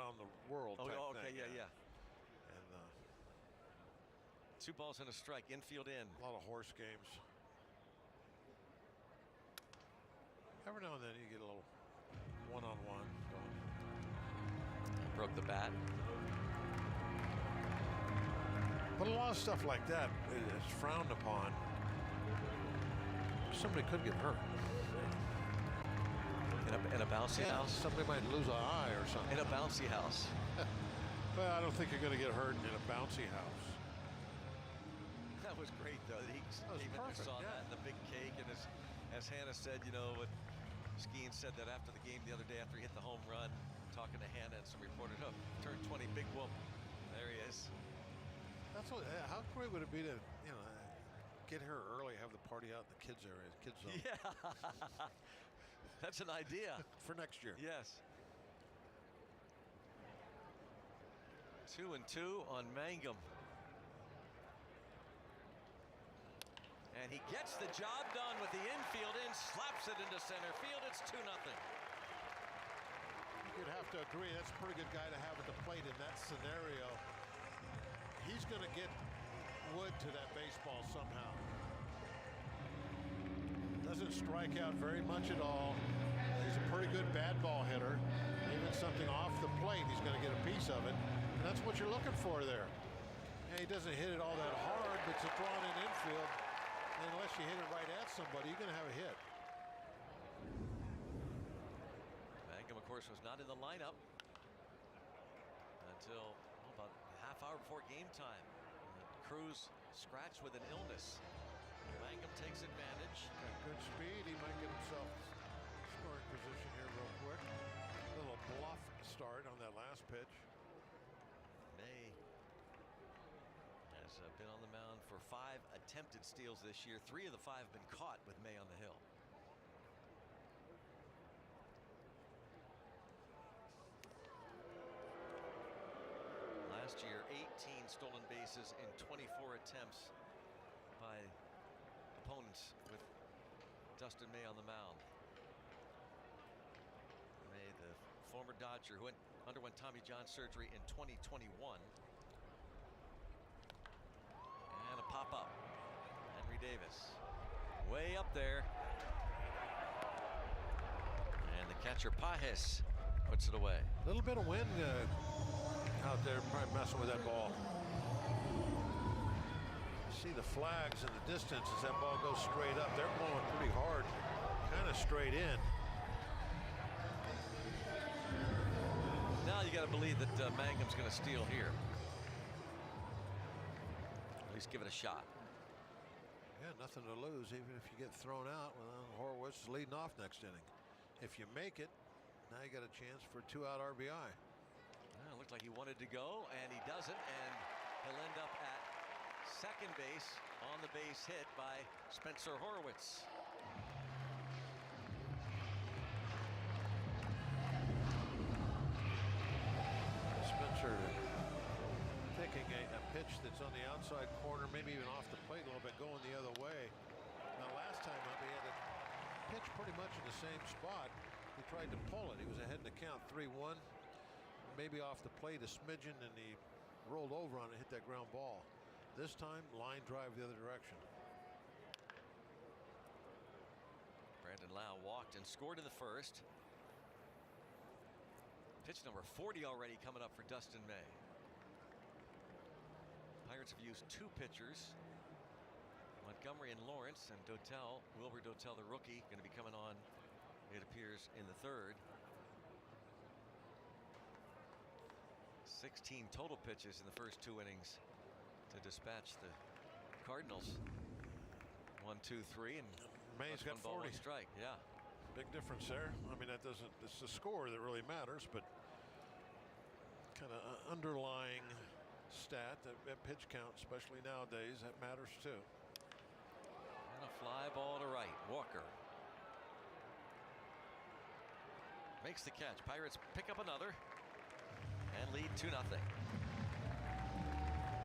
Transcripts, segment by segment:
around the world type okay, thing. yeah. And 2 balls and a strike, infield in. a lot of horse games. Every now and then you get a little one-on-one going. Broke the bat. But a lot of stuff like that is frowned upon. Somebody could get hurt. In a bouncy house? Somebody might lose an eye or something. In a bouncy house. Well, I don't think you're going to get hurt in a bouncy house. That was great, though. He even saw that in the big cake. And as Hannah said, you know, what Skeen said that after the game the other day, after he hit the home run, talking to Hannah and some reporters, oh, turned 20, big whoop. There he is. That's what. How great would it be to, you know, get here early, have the party out in the kids area, kids zone. Yeah. That's an idea. For next year. Yes. 2-2 on Mangum. And he gets the job done with the infield in, slaps it into center field. It's 2-0. You'd have to agree, that's a pretty good guy to have at the plate in that scenario. He's going to get wood to that baseball somehow. Doesn't strike out very much at all. He's a pretty good bad ball hitter. Even something off the plate, he's going to get a piece of it. And that's what you're looking for there. And he doesn't hit it all that hard, but it's a drawn in infield. And unless you hit it right at somebody, you're going to have a hit. Mangum, of course, was not in the lineup until about a half hour before game time. Cruz scratched with an illness. Mangum takes advantage. Got good speed. He might get himself scoring position here real quick. A little bluff start on that last pitch. May has been on the mound for 5 attempted steals this year. 3 of the 5 have been caught with May on the hill. Last year, 18 stolen bases in 24 attempts by opponents with Dustin May on the mound. May, the former Dodger who underwent Tommy John surgery in 2021. And a pop-up. Henry Davis way up there. And the catcher Pajes puts it away. A little bit of wind out there, probably messing with that ball. You see the flags in the distance as that ball goes straight up. They're blowing pretty hard, kind of straight in. Now you got to believe that Mangum's going to steal here. At least give it a shot. Yeah, nothing to lose, even if you get thrown out. Well, Horowitz is leading off next inning. If you make it, now you got a chance for a 2-out RBI. Well, it looked like he wanted to go, and he doesn't, and he'll end up at second base on the base hit by Spencer Horowitz. Spencer taking a pitch that's on the outside corner, maybe even off the plate a little bit, going the other way. Now, last time up, he had a pitch pretty much in the same spot. He tried to pull it. He was ahead in the count, 3-1. Maybe off the plate a smidgen, and he rolled over on it, hit that ground ball. This time, line drive the other direction. Brandon Lau walked and scored in the first. Pitch number 40 already coming up for Dustin May. Pirates have used 2 pitchers, Montgomery and Lawrence, and Wilbur Dotel, the rookie, going to be coming on, it appears, in the third. 16 total pitches in the first 2 innings to dispatch the Cardinals. 1, 2, 3, and May's got 1 ball, 40. 1 strike. Yeah, big difference there. I mean, that doesn't. It's the score that really matters, but kind of underlying stat, that pitch count, especially nowadays, that matters too. And a fly ball to right. Walker makes the catch. Pirates pick up another and lead 2-0.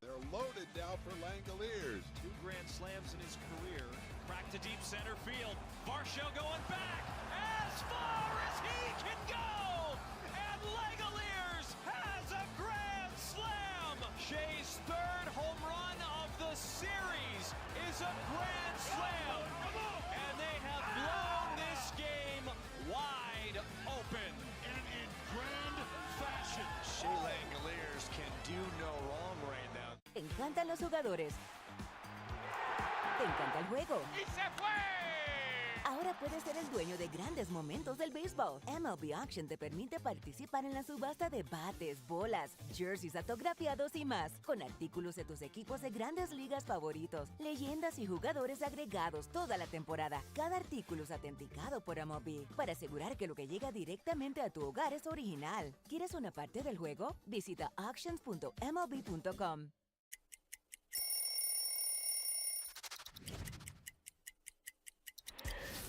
They're loaded now for Langoliers. 2 grand slams in his career. Crack to deep center field. Varsho going back as far as he can go. And Langoliers has Shea's third home run of the series is a grand slam. And they have blown this game wide open. And in grand fashion. Shea Langoliers can do no wrong right now. Te encantan los jugadores. Te encanta el juego. ¡Y se fue! Ahora puedes ser el dueño de grandes momentos del béisbol. MLB Auction te permite participar en la subasta de bates, bolas, jerseys autografiados y más, con artículos de tus equipos de grandes ligas favoritos, leyendas y jugadores agregados toda la temporada. Cada artículo es autenticado por MLB para asegurar que lo que llega directamente a tu hogar es original. ¿Quieres una parte del juego? Visita auctions.mlb.com.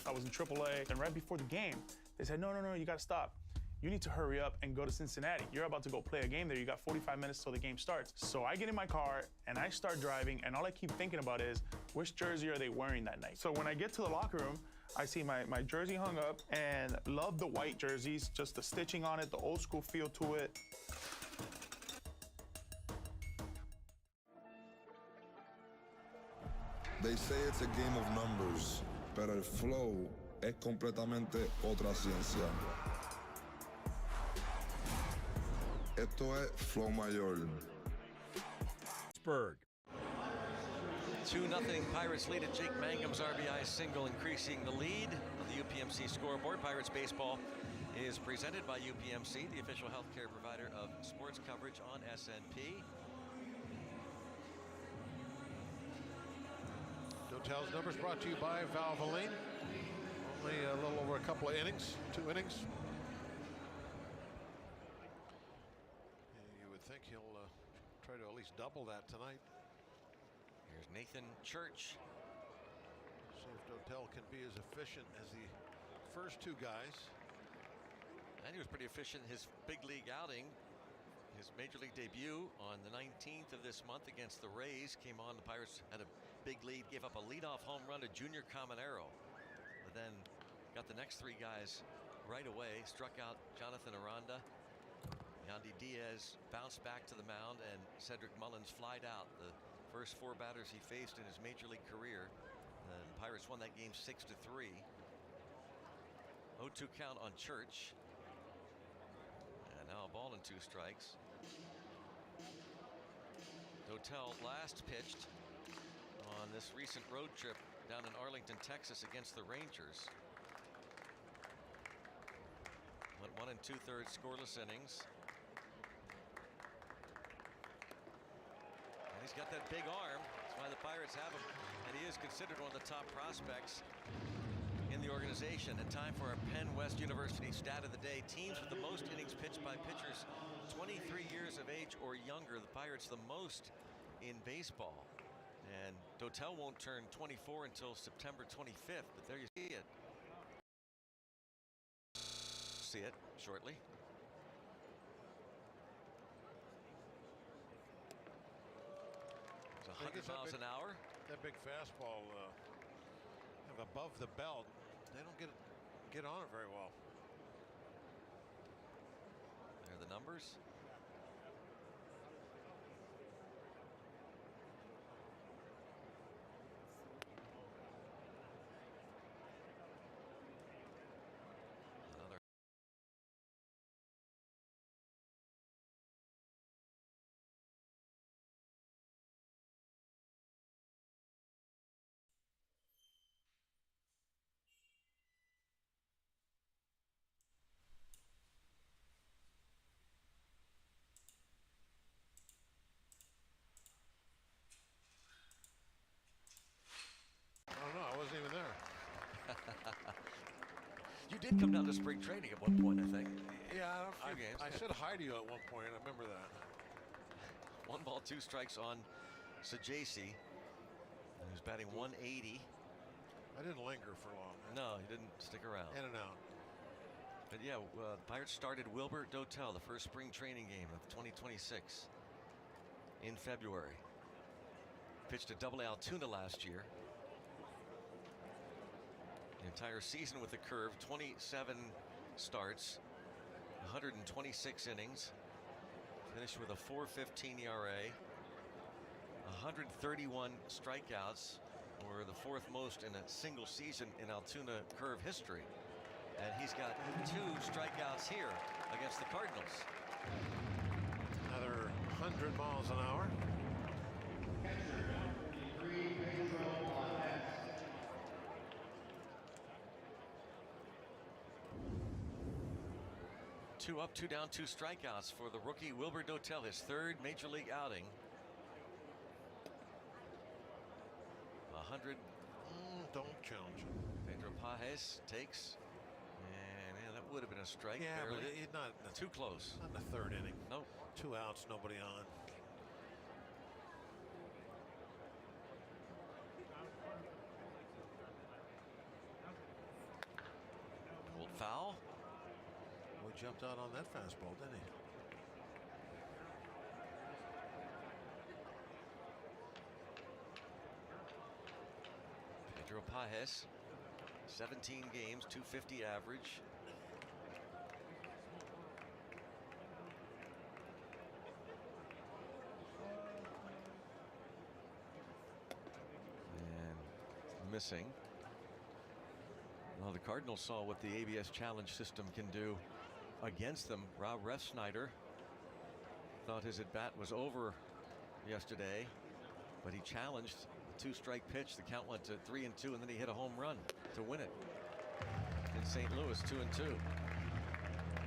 I was in AAA, and right before the game, they said, no, you gotta stop. You need to hurry up and go to Cincinnati. You're about to go play a game there. You got 45 minutes till the game starts. So I get in my car, and I start driving, and all I keep thinking about is, which jersey are they wearing that night? So when I get to the locker room, I see my jersey hung up, and love the white jerseys, just the stitching on it, the old school feel to it. They say it's a game of numbers, pero el flow es completamente otra ciencia. Esto es flow mayor. Pittsburgh. 2-0 Pirates lead at Jake Mangum's RBI single, increasing the lead on the UPMC scoreboard. Pirates baseball is presented by UPMC, the official healthcare provider of sports coverage on SNP. Dotel's numbers brought to you by Rivalry. Only a little over a couple of innings, 2 innings. And you would think he'll try to at least double that tonight. Here's Nathan Church. See if Dotel can be as efficient as the first 2 guys. And he was pretty efficient in his big league outing. His major league debut on the 19th of this month against the Rays came on. The Pirates had a big lead, gave up a leadoff home run to Junior Caminero, but then got the next 3 guys right away. Struck out Jonathan Aranda. Yandy Diaz bounced back to the mound, and Cedric Mullins flied out. The first 4 batters he faced in his major league career. The Pirates won that game 6-3. 0-2 count on Church. And now a ball and 2 strikes. Dotel last pitched on this recent road trip down in Arlington, Texas against the Rangers. Went 1 2/3 scoreless innings. And he's got that big arm. That's why the Pirates have him. And he is considered one of the top prospects in the organization. And time for our Penn West University stat of the day. Teams with the most innings pitched by pitchers 23 years of age or younger. The Pirates the most in baseball. And Dotel won't turn 24 until September 25th, but there you see it. See it shortly. It's 100 miles an hour. That big fastball above the belt. They don't get on it very well. There are the numbers. You did come down to spring training at one point, I think. Yeah, games. I said hi to you at one point. I remember that. 1 ball, 2 strikes on Sajasi, who's batting 180. I didn't linger for long. No, he didn't stick around. In and out. But yeah, the Pirates started Wilbert Dotel, the first spring training game of 2026 in February. Pitched at Double-A Altoona last year. The entire season with the curve, 27 starts, 126 innings, finished with a 4.15 ERA. 131 strikeouts, were the 4th most in a single season in Altoona Curve history. And he's got 2 strikeouts here against the Cardinals. Another 100 miles an hour. Two up, 2 down, 2 strikeouts for the rookie Wilber Dotel, his 3rd major league outing. 100. Don't challenge him. Pedro Pajes takes, and yeah, that would have been a strike. Yeah, barely. but it's not Too close. Not in the 3rd inning. Nope. 2 outs, nobody on. Old foul. Boy jumped out on that fastball, didn't he? Pedro Pajes, 17 games, 250 average. And missing. Well, the Cardinals saw what the ABS challenge system can do against them. Rob Refsnyder thought his at-bat was over yesterday, but he challenged the 2-strike pitch. The count went to 3-2, and then he hit a home run to win it in St. Louis, 2-2.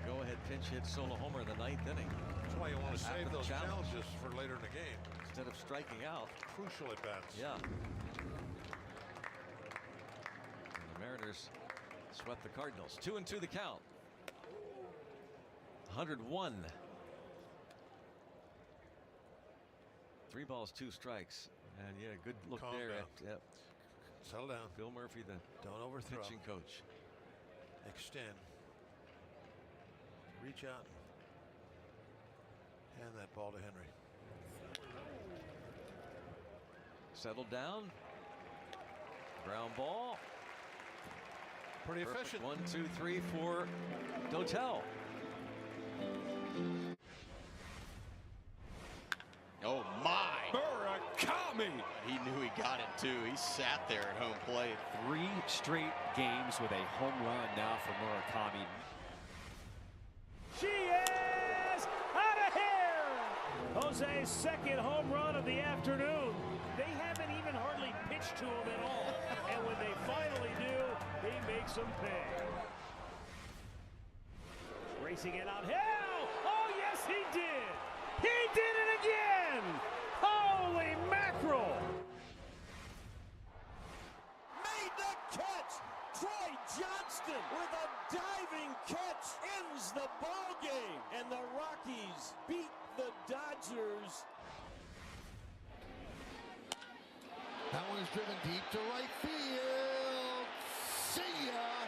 Go-ahead pinch hit solo homer in the 9th inning. That's why you want to save those challenge. challenges for later in the game. Instead of striking out. Crucial at-bats. Yeah. And the Mariners swept the Cardinals. 2-2 the count. 101. 3 balls, 2 strikes. And yeah, good look Calm there. down. Yep. Settle down. Bill Murphy, the Don't overthrow. pitching coach. Extend. Reach out. Hand that ball to Henry. Settled down. Ground ball. Pretty Perfect. efficient. 1, 2, 3 for Dotel. Oh my! Murakami! He knew he got it too. He sat there at home plate. 3 straight games with a home run now for Murakami. She is out of here! Jose's 2nd home run of the afternoon. They haven't even hardly pitched to him at all. And when they finally do, he makes them pay. Racing it uphill! Oh, yes, he did! He did it again! Holy mackerel! Made the catch! Troy Johnston with a diving catch ends the ball game, and the Rockies beat the Dodgers. That one is driven deep to right field. See ya!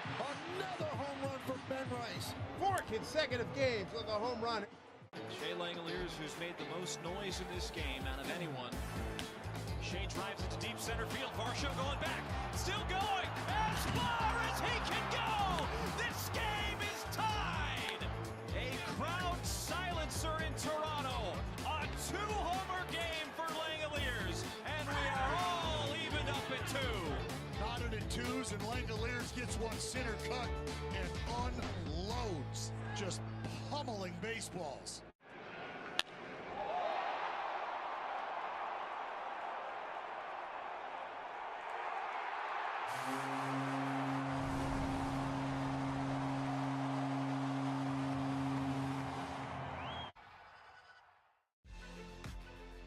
Another home run for Ben Rice. 4 consecutive games with a home run. Shea Langoliers, who's made the most noise in this game out of anyone. Shea drives it to deep center field. Varsho going back. Still going. As far as he can go. This game is tied. A crowd silencer in Toronto. A 2-homer game for Langoliers. And we are all evened up at 2. Knotted in 2s, and Langoliers gets one center cut and unloads. Just pummeling baseballs.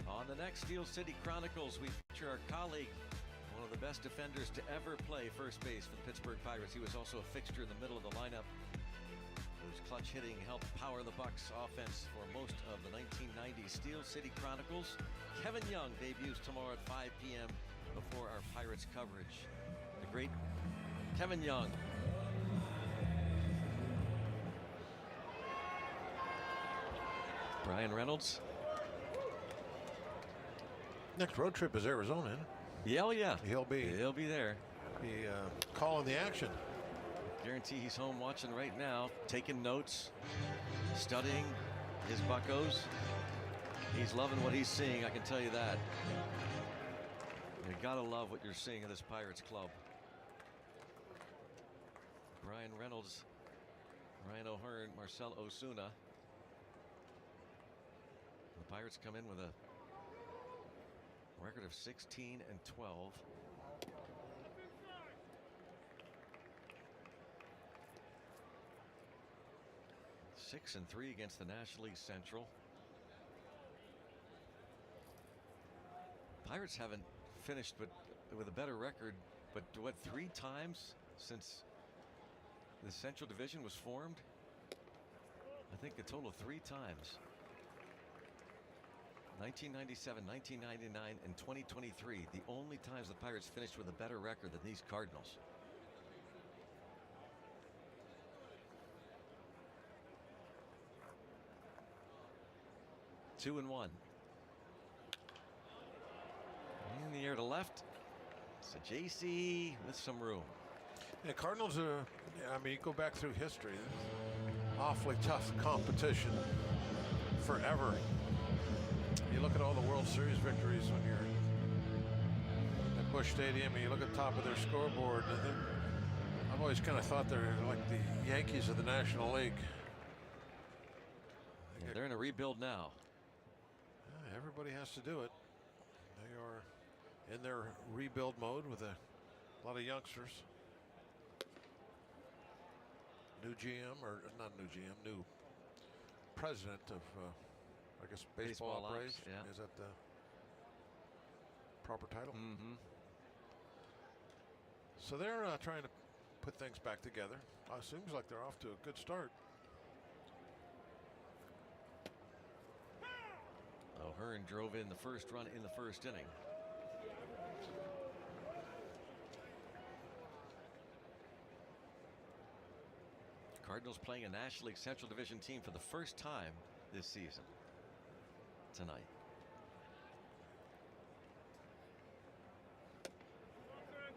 On the next Steel City Chronicles, we feature our colleague, one of the best defenders to ever play first base for the Pittsburgh Pirates. He was also a fixture in the middle of the lineup, whose clutch hitting helped power the Bucks offense for most of the 1990s. Steel City Chronicles. Kevin Young debuts tomorrow at 5 p.m. before our Pirates coverage. The great Kevin Young. Brian Reynolds. Next road trip is Arizona. Isn't it? Yeah, yeah. He'll be there. Calling the action. Guarantee he's home watching right now, taking notes, studying his buckos. He's loving what he's seeing, I can tell you that. gotta love what you're seeing in this Pirates club. Brian Reynolds, Ryan O'Hearn, Marcell Ozuna. The Pirates come in with a record of 16-12. 6-3 against the National League Central. Pirates haven't finished with a better record, but what, 3 times since the Central Division was formed? I think a total of 3 times. 1997, 1999, and 2023, the only times the Pirates finished with a better record than these Cardinals. Two and one. In the air to left. It's a JC with some room. Yeah, Cardinals are, I mean, you go back through history, awfully tough competition forever. You look at all the World Series victories when you're at Busch Stadium and you look at the top of their scoreboard. I've always kind of thought they're like the Yankees of the National League. They're in a rebuild now. Everybody has to do it. They are in their rebuild mode with a lot of youngsters. New GM, or not new GM, new president of, I guess, baseball operations. Yeah. Is that the proper title? Mm-hmm. So they're trying to put things back together. Seems like they're off to a good start. O'Hearn drove in the first run in the first inning. Cardinals playing a National League Central Division team for the first time this season tonight.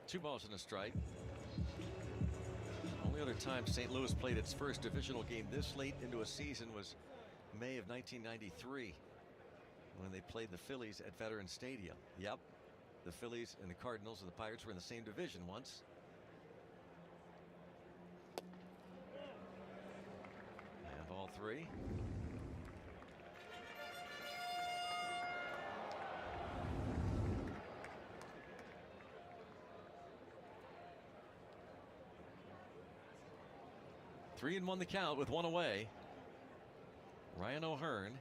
Two balls and a strike. Only other time St. Louis played its first divisional game this late into a season was May of 1993. When they played the Phillies at Veterans Stadium. Yep, the Phillies and the Cardinals and the Pirates were in the same division once. And ball 3. Three and one the count with one away. Ryan O'Hearn.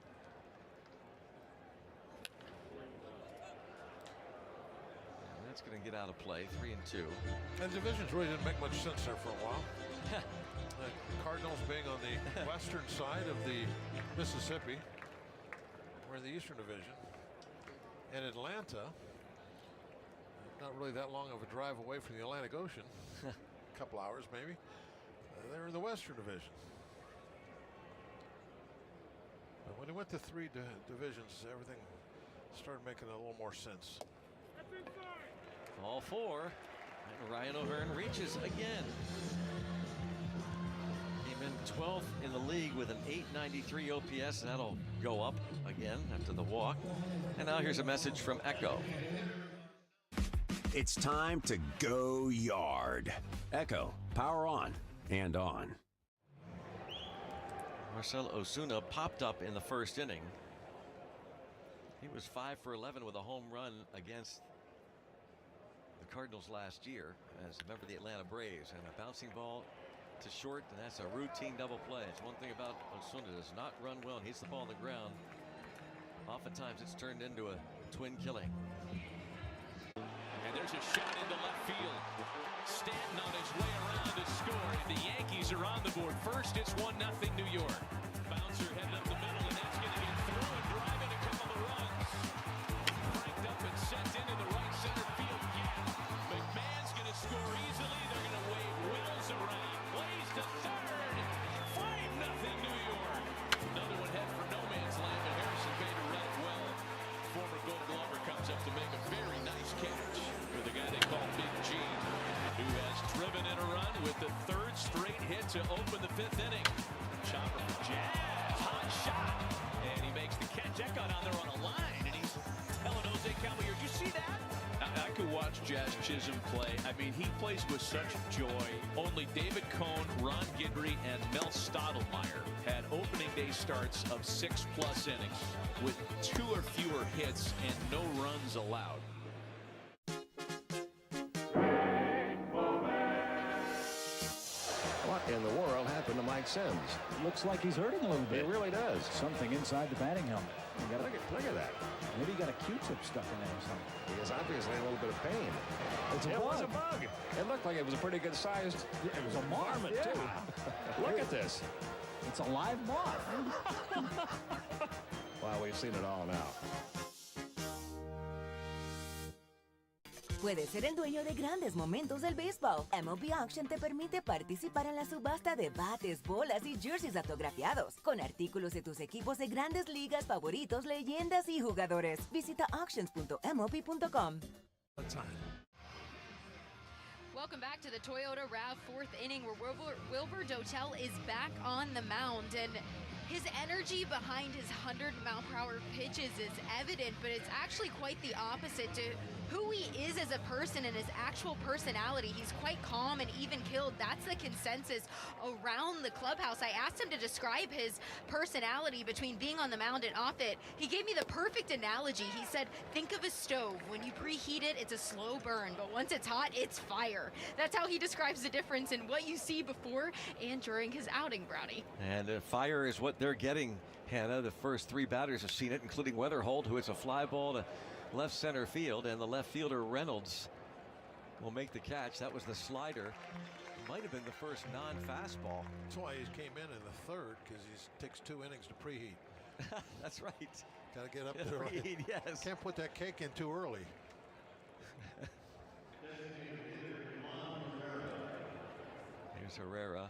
That's going to get out of play. 3-2. And divisions really didn't make much sense there for a while. The Cardinals being on the western side of the Mississippi. We're in the Eastern Division. And Atlanta, not really that long of a drive away from the Atlantic Ocean. A couple hours maybe. They're in the Western Division. But when it went to 3 divisions, everything started making a little more sense. All 4. And Ryan O'Hearn reaches again. Came in 12th in the league with an .893 OPS. And that'll go up again after the walk. And now here's a message from Echo. It's time to go yard. Echo, power on and on. Marcell Ozuna popped up in the first inning. He was 5 for 11 with a home run against the Cardinals last year as a member of the Atlanta Braves, and a bouncing ball to short, and that's a routine double play. It's one thing about Ozuna, does not run well and hits the ball on the ground. Oftentimes it's turned into a twin killing. And there's a shot into left field. Stanton on his way around to score. The Yankees are on the board. First, it's 1-0 New York. Bouncer heading up the middle, and that's going to get through and driving a couple of runs. Cranked up and sent into the right center field gap. McMahon's going to score easily. They're going to wave Wills around. Plays to third. 5-0 New York. Another one head for no man's land, but Harrison Bader read it well. Former Gold Glover comes up to make a very nice catch with the guy they call Big G, who has driven in a run with the 3rd straight hit to open the 5th inning. Chopper for Jazz, hot shot, and he makes the catch. That got on there on a line, and he's telling Jose Caballero, did you see that? I could watch Jazz Chisholm play. I mean, he plays with such joy. Only David Cohn, Ron Guidry, and Mel Stottlemyre had opening day starts of 6+ innings with 2 or fewer hits and no runs allowed. What in the world happened to Mike Sims? Looks like he's hurting a little bit. It really does. Something inside the batting helmet. Look at that. Maybe he got a Q-tip stuck in there or something. He is obviously in a little bit of pain. It was a bug. It looked like it was a pretty good sized. It was a moth, varmint, too. Look at this. It's a live moth. Wow, we've seen it all now. Puedes ser el dueño de grandes momentos del béisbol. MLB Auction te permite participar en la subasta de bates, bolas y jerseys autografiados, con artículos de tus equipos de grandes ligas favoritos, leyendas y jugadores. Visita auctions.mlb.com. Welcome back to the Toyota RAV 4th inning, where Wilbur Dotel is back on the mound, and his energy behind his 100-mile-per-hour pitches is evident, but it's actually quite the opposite to who he is as a person and his actual personality. He's quite calm and even-keeled. That's the consensus around the clubhouse. I asked him to describe his personality between being on the mound and off it. He gave me the perfect analogy. He said, think of a stove. When you preheat it, it's a slow burn, but once it's hot, it's fire. That's how he describes the difference in what you see before and during his outing, Brownie. And fire is what they're getting, Hannah. The first 3 batters have seen it, including Weatherholt, who hits a fly ball to left center field, and the left fielder Reynolds will make the catch. That was the slider. Might have been the first non-fastball. That's why he came in the 3rd, because he takes 2 innings to preheat. That's right. Got to get up there. Preheat, yes. Can't put that cake in too early. Here's Herrera.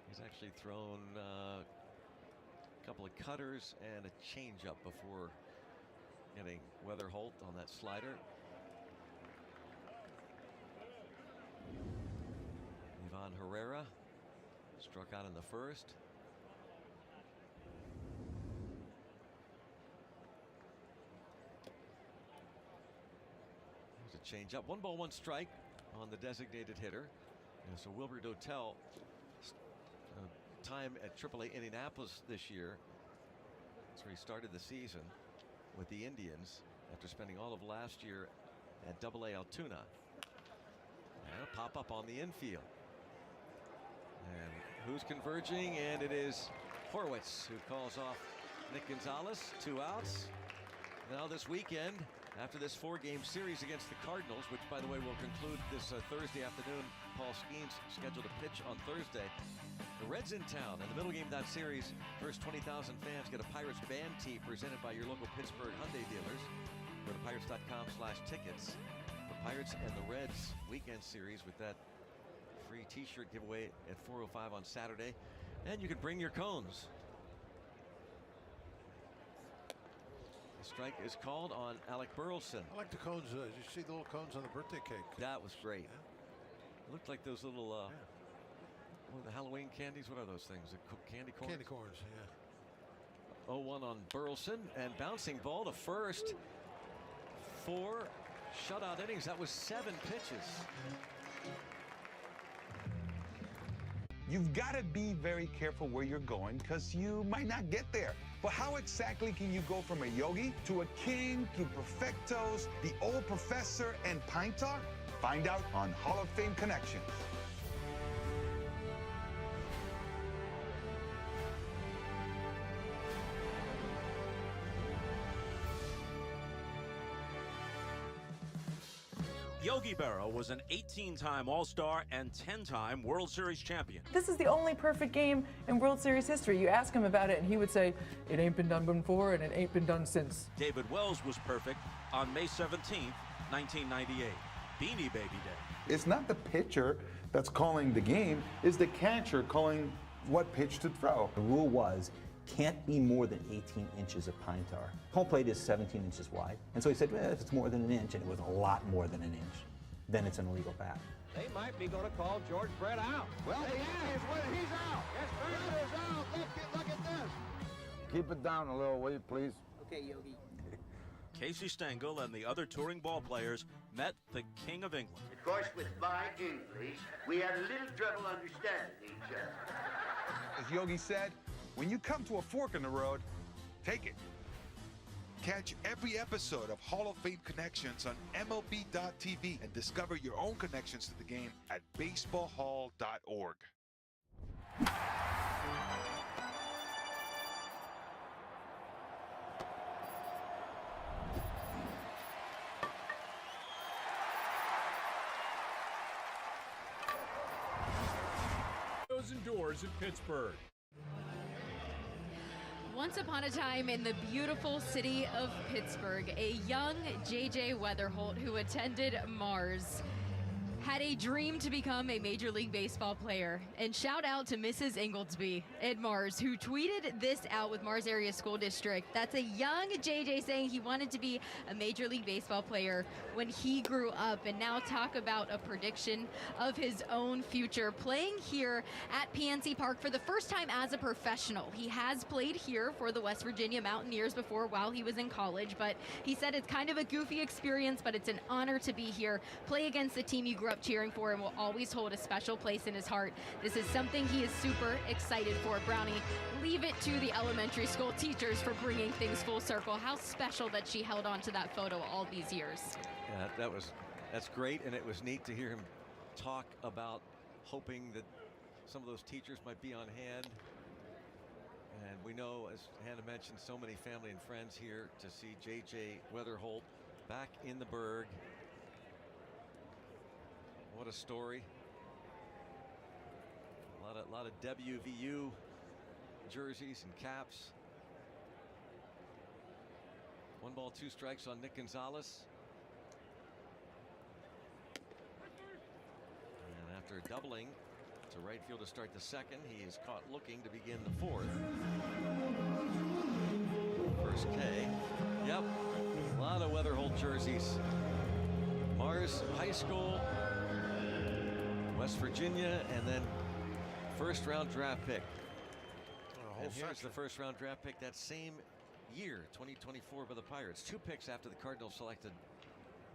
He's actually thrown a couple of cutters and a changeup before getting Weatherholt on that slider. Ivan Herrera struck out in the 1st. There's a changeup. 1 ball, 1 strike on the designated hitter. And so Wilbur Dotel, time at AAA Indianapolis this year. That's where he started the season with the Indians after spending all of last year at AA Altoona. And a pop up on the infield. And who's converging? And it is Horwitz who calls off Nick Gonzalez. 2 outs. Now this weekend, after this 4-game series against the Cardinals, which by the way will conclude this Thursday afternoon, Paul Skeens scheduled to pitch on Thursday. The Reds in town, and the middle game of that series, first 20,000 fans get a Pirates band tee presented by your local Pittsburgh Hyundai dealers. Go to pirates.com/tickets. The Pirates and the Reds weekend series with that free t-shirt giveaway at 4:05 on Saturday. And you can bring your cones. The strike is called on Alec Burleson. I like the cones. Did you see the little cones on the birthday cake? That was great. Yeah. Looked like those little what are the Halloween candies? What are those things? The candy corns? Candy corns, yeah. 0-1 on Burleson, and bouncing ball to first. 4 shutout innings. That was 7 pitches. You've got to be very careful where you're going, because you might not get there. But how exactly can you go from a yogi to a king to perfectos, the old professor, and pint talk? Find out on Hall of Fame Connections. Yogi Berra was an 18-time All-Star and 10-time World Series champion. This is the only perfect game in World Series history. You ask him about it, and he would say, it ain't been done before, and it ain't been done since. David Wells was perfect on May 17th, 1998, Beanie Baby Day. It's not the pitcher that's calling the game, it's the catcher calling what pitch to throw. The rule was, can't be more than 18 inches of pine tar. Home plate is 17 inches wide. And so he said, well, if it's more than an inch, and it was a lot more than an inch, then it's an illegal bat. They might be going to call George Brett out. Well, he is. He's out. Yes, Brett is out. Look at this. Keep it down a little, will you, please? Okay, Yogi. Casey Stengel and the other touring ball players met the King of England. Of course, with my English, we had a little trouble understanding each other. As Yogi said, when you come to a fork in the road, take it. Catch every episode of Hall of Fame Connections on MLB.tv and discover your own connections to the game at baseballhall.org. Indoors in Pittsburgh. Once upon a time in the beautiful city of Pittsburgh, a young J.J. Weatherholt who attended Mars had a dream to become a Major League Baseball player. And shout out to Mrs. Inglesby at Mars, who tweeted this out with Mars Area School District. That's a young JJ saying he wanted to be a Major League Baseball player when he grew up. And now talk about a prediction of his own future, playing here at PNC Park for the first time as a professional. He has played here for the West Virginia Mountaineers before while he was in college, but he said it's kind of a goofy experience, but it's an honor to be here, play against the team you grew up cheering for, and will always hold a special place in his heart. This is something he is super excited for. Brownie, leave it to the elementary school teachers for bringing things full circle. How special that she held on to that photo all these years. Yeah, that's great, and it was neat to hear him talk about hoping that some of those teachers might be on hand. And we know, as Hannah mentioned, so many family and friends here to see J.J. Weatherholt back in the Berg. What a story. A lot of WVU jerseys and caps. 1 ball, 2 strikes on Nick Gonzalez. And after doubling to right field to start the second, he is caught looking to begin the fourth. First K. Yep, a lot of Weatherholt jerseys. Mars High School, West Virginia, and then first round draft pick. And here's the first round draft pick that same year, 2024, by the Pirates. 2 picks after the Cardinals selected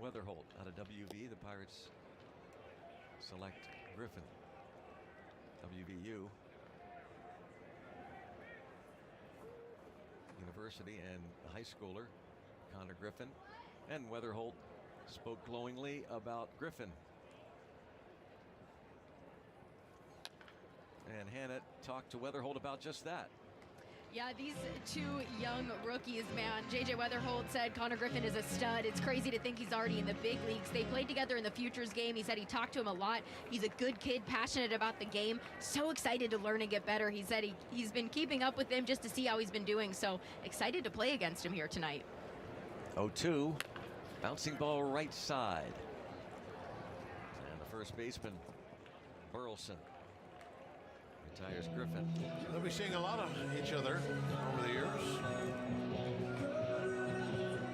Weatherholt. Out of WV, the Pirates select Griffin. WVU University, and a high schooler, Connor Griffin. And Weatherholt spoke glowingly about Griffin. And Hannah talked to Weatherholt about just that. Yeah, these 2 young rookies, man. J.J. Weatherholt said Connor Griffin is a stud. It's crazy to think he's already in the big leagues. They played together in the Futures game. He said he talked to him a lot. He's a good kid, passionate about the game, so excited to learn and get better. He said he's been keeping up with him just to see how he's been doing, so excited to play against him here tonight. 0-2, bouncing ball right side. And the first baseman, Burleson, retires Griffin. They'll be seeing a lot of each other over the years.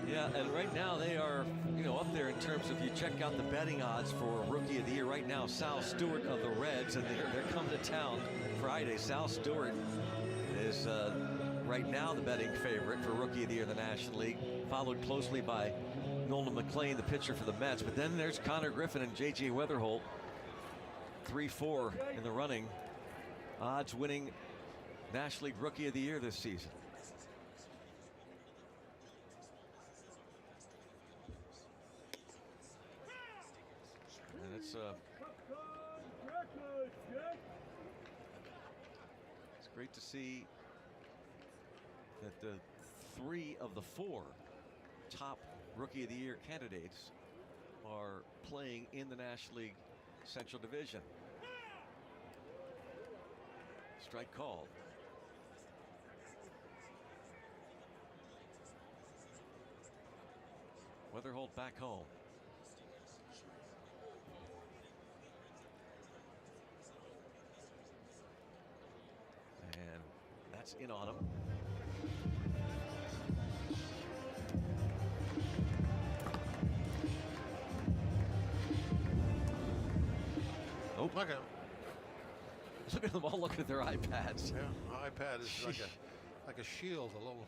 Yeah, and right now they are, up there in terms of, you check out the betting odds for Rookie of the Year. Right now, Sal Stewart of the Reds, and they're coming to town Friday. Sal Stewart is right now the betting favorite for Rookie of the Year in the National League, followed closely by Nolan McLean, the pitcher for the Mets. But then there's Connor Griffin and J.J. Weatherholt, 3-4 in the running. Odds winning National League Rookie of the Year this season. And it's great to see that the 3 of the 4 top Rookie of the Year candidates are playing in the National League Central Division. Strike called. Weatherholt back home. And that's in on him. Oh, look at them all looking at their iPads. Yeah, iPad is like a shield, a little.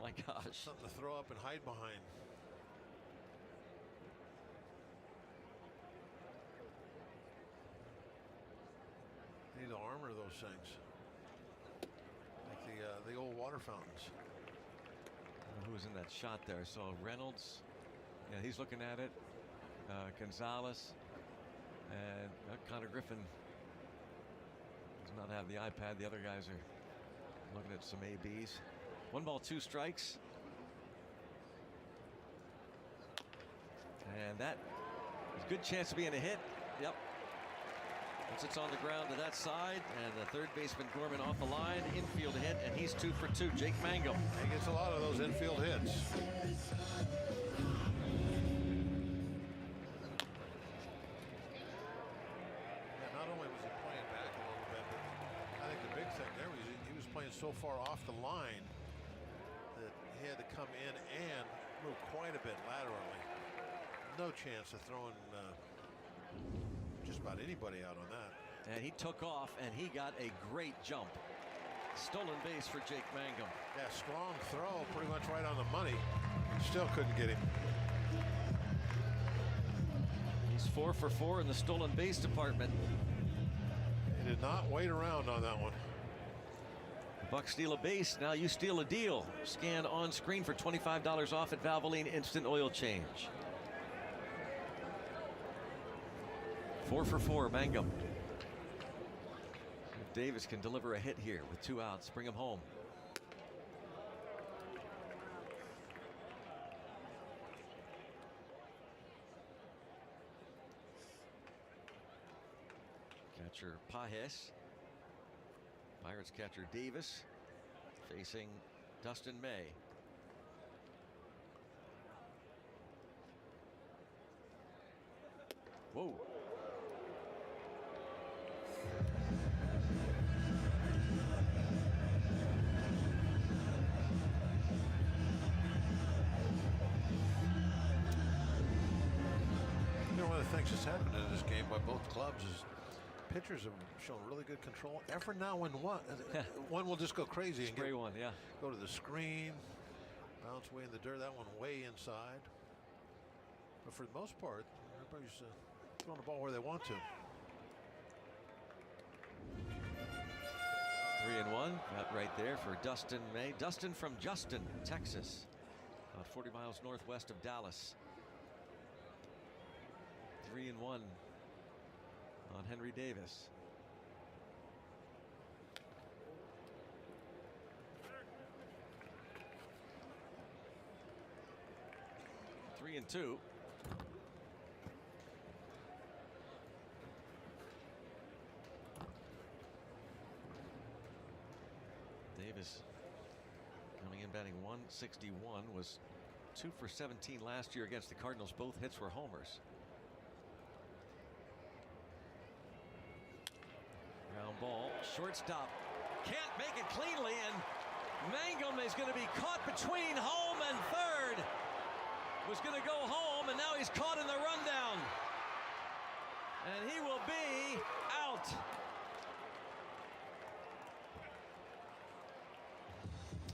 My gosh. Something to throw up and hide behind. Need to armor those things. Like the old water fountains. Who was in that shot there? I saw Reynolds. Yeah, he's looking at it. Gonzalez. And Connor Griffin does not have the iPad. The other guys are looking at some ABs. 1 ball, 2 strikes. And that is a good chance of being a hit. Yep. Once it's on the ground to that side, and the third baseman Gorman off the line, infield hit, and he's 2 for 2. Jake Mangum. He gets a lot of those infield hits. Yeah, not only was he playing back a little bit, but I think the big thing there was he was playing so far off the line that he had to come in and move quite a bit laterally. No chance of throwing just about anybody out on that. And he took off, and he got a great jump. Stolen base for Jake Mangum. Yeah, strong throw, pretty much right on the money. Still couldn't get him. He's 4 for 4 in the stolen base department. He did not wait around on that one. Bucks steal a base. Now you steal a deal. Scan on screen for $25 off at Valvoline Instant Oil Change. 4 for 4, Mangum. If Davis can deliver a hit here with 2 outs, bring him home. Catcher Pajes. Pirates catcher Davis facing Dustin May. Whoa. One of the things that's happened in this game by both clubs is pitchers have shown really good control. Every now and one will just go crazy and spray one, yeah. Go to the screen, bounce way in the dirt. That one way inside. But for the most part, everybody's throwing the ball where they want to. 3-1. That right there for Dustin May. Dustin from Justin, Texas, about 40 miles northwest of Dallas. 3-1 on Henry Davis. Three and 2. Davis coming in batting 161, was 2 for 17 last year against the Cardinals. Both hits were homers. Ground ball, shortstop can't make it cleanly, and Mangum is going to be caught between home and third. Was going to go home, and now he's caught in the rundown, and he will be out.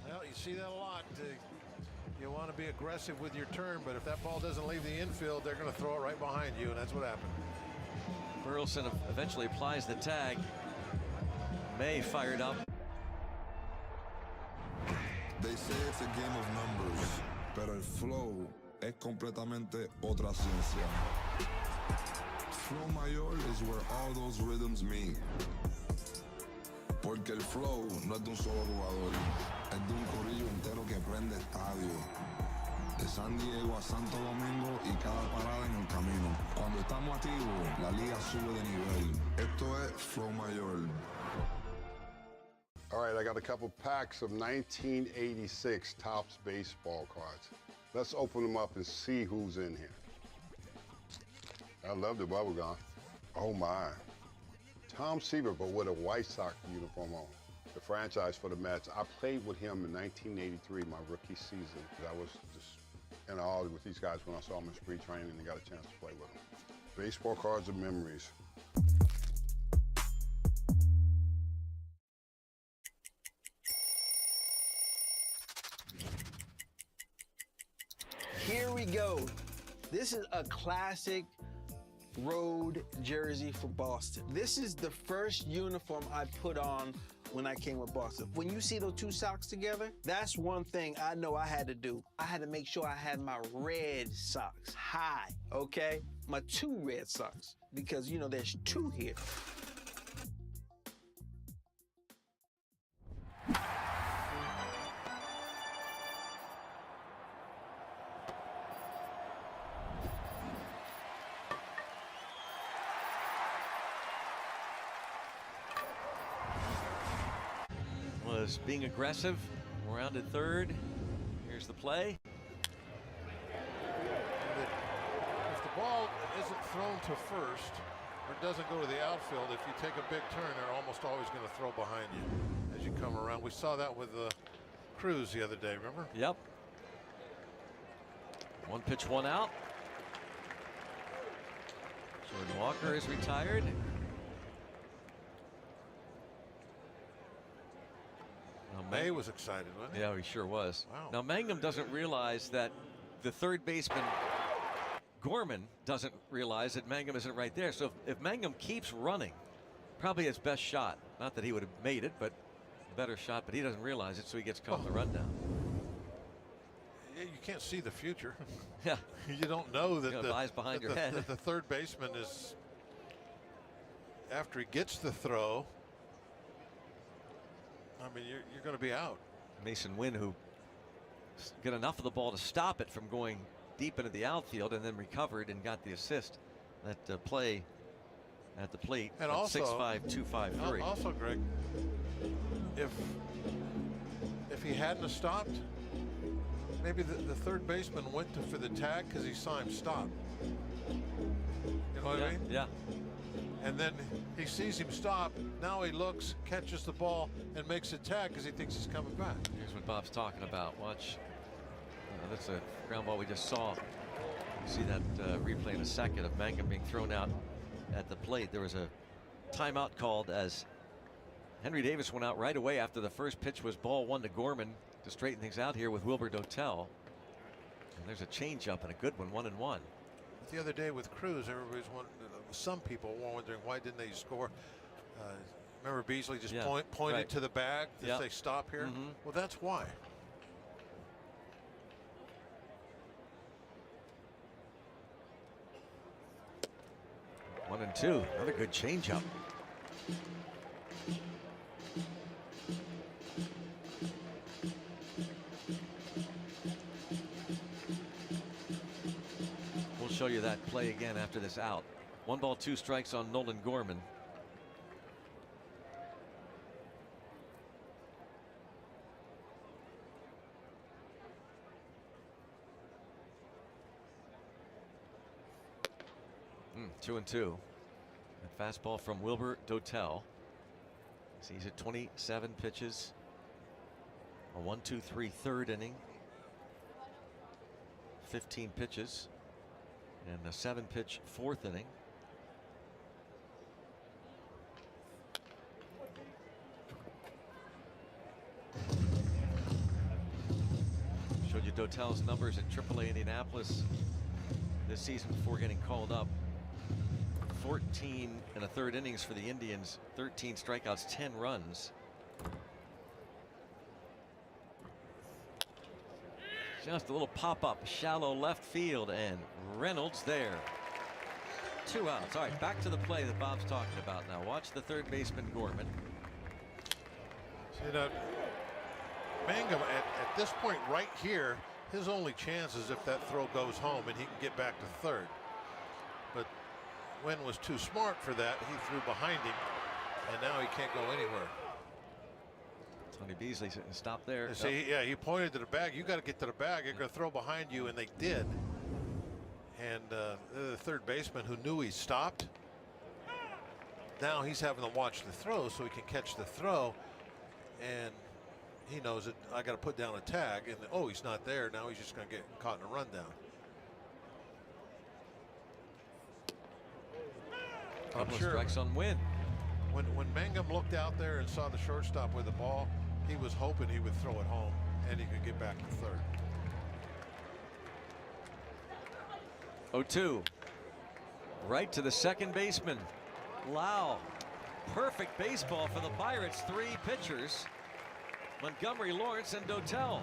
Well, you see that a lot. You want to be aggressive with your turn, but if that ball doesn't leave the infield, they're going to throw it right behind you, and that's what happened. Burleson eventually applies the tag. May fired up. They say it's a game of numbers, pero el flow es completamente otra ciencia. Flow mayor is where all those rhythms meet. Porque el flow no es de un solo jugador, es de un corillo entero que prende estadio. De San Diego a Santo Domingo y cada parada en el camino. Cuando estamos activos, la liga sube de nivel. Esto es Flow Mayor. All right, I got a couple packs of 1986 Topps baseball cards. Let's open them up and see who's in here. I love the bubble gum. Oh my. Tom Seaver, but with a White Sox uniform on. The franchise for the Mets. I played with him in 1983, my rookie season. I was just in awe with these guys when I saw them in spring training and got a chance to play with them. Baseball cards of memories. go. This is a classic road jersey for Boston. This is the first uniform I put on when I came with Boston. When you see those two socks together, that's one thing I know I had to do. I had to make sure I had my red socks high, okay? My two red socks, because, you know, there's two here. Was being aggressive, rounded third. Here's the play. If the ball isn't thrown to first or doesn't go to the outfield, if you take a big turn, they're almost always going to throw behind you as you come around. We saw that with Cruz the other day, remember? Yep. One pitch, one out. Jordan Walker is retired. May was excited, wasn't he? Yeah, he sure was. Wow. Now, Mangum doesn't realize that the third baseman, Gorman, doesn't realize that Mangum isn't right there. So if Mangum keeps running, probably his best shot. Not that he would have made it, but better shot, but he doesn't realize it, so he gets caught in the rundown. Yeah, you can't see the future. Yeah. You don't know that eyes behind your head. That the third baseman is, after he gets the throw, I mean, you're going to be out. Mason Wynn, who got enough of the ball to stop it from going deep into the outfield, and then recovered and got the assist. That play at the plate. And also 6'5", 253. Also, Greg, if he hadn't have stopped, maybe the third baseman went for the tag because he saw him stop. You know what I mean? Yeah. And then he sees him stop. Now he looks, catches the ball, and makes a tag because he thinks he's coming back. Here's what Bob's talking about. Watch. That's a ground ball we just saw. You see that replay in a second of Mangum being thrown out at the plate. There was a timeout called as Henry Davis went out right away after the first pitch was ball one to Gorman to straighten things out here with Wilbur Dotel. And there's a changeup and a good one, 1-1. The other day with Cruz, everybody's wondering, some people were wondering why didn't they score. Remember Beasley just pointed to the bag to say stop here? Well, that's why. One and two. Another good changeup. We'll show you that play again after this out. 1 ball, 2 strikes on Nolan Gorman. Two and two. A fastball from Wilbur Dotel. He's at 27 pitches. A 1-2-3 third inning. 15 pitches. And a 7-pitch fourth inning. Showed you Dotel's numbers at AAA Indianapolis this season before getting called up. 14 and a third innings for the Indians, 13 strikeouts, 10 runs. Just a little pop-up, shallow left field, and Reynolds there. 2 outs. All right, back to the play that Bob's talking about now. Watch the third baseman, Gorman. See that Mangum at this point right here, his only chance is if that throw goes home and he can get back to third. But Wynn was too smart for that. He threw behind him, and now he can't go anywhere. Tony Beasley stopped there. See, yeah, he pointed to the bag. You got to get to the bag. You're going to throw behind you, and they did. And the third baseman, who knew he stopped, now he's having to watch the throw so he can catch the throw. And he knows that I got to put down a tag. And oh, he's not there. Now he's just going to get caught in a rundown. Couple of strikes on Wynn. When Mangum looked out there and saw the shortstop with the ball, he was hoping he would throw it home and he could get back to third. 0-2. Right to the second baseman. Lau. Perfect baseball for the Pirates. 3 pitchers. Montgomery, Lawrence, and Dotel.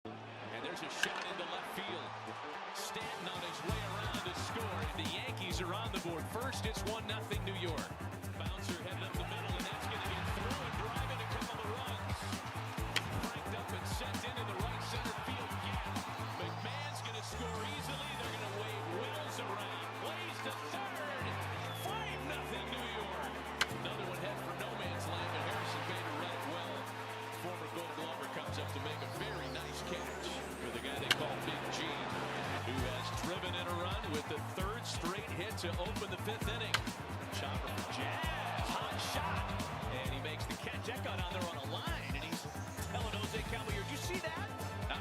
And there's a shot into left field. Stanton on his way around to score. The Yankees are on the board. First, it's 1-0 New York. Bouncer heading up the middle, and that's going to get through and driving a couple of runs. Cranked up and sent into the right center field gap. McMahon's going to score easily. They're going to wave Wills around. Plays to third. 5-0 New York. Another one head for no man's land, but Harrison Bader read it well. Former Gold Glover comes up to make a very nice catch with a guy they call Big G, who has driven in a run with the 3rd straight hit to open the 5th inning. Chopper for Jazz, hot shot, and he makes the catch. That got on there on a line, and he's telling Jose Caballero, "Did you see that?"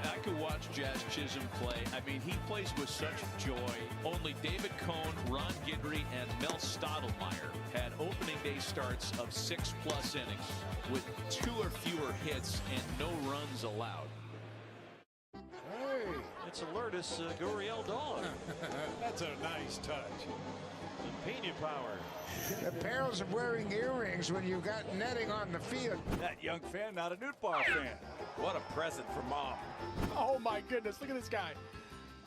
I could watch Jazz Chisholm play. I mean, he plays with such joy. Only David Cohn, Ron Guidry, and Mel Stottlemyre had opening day starts of 6+ innings with 2 or fewer hits and no runs allowed. Hey, It's Alertus Gurriel Dog. that's a nice touch. Pena power. The perils of wearing earrings when you've got netting on the field. That young fan, not a Newtbar fan. What a present for mom. Oh my goodness, look at this guy.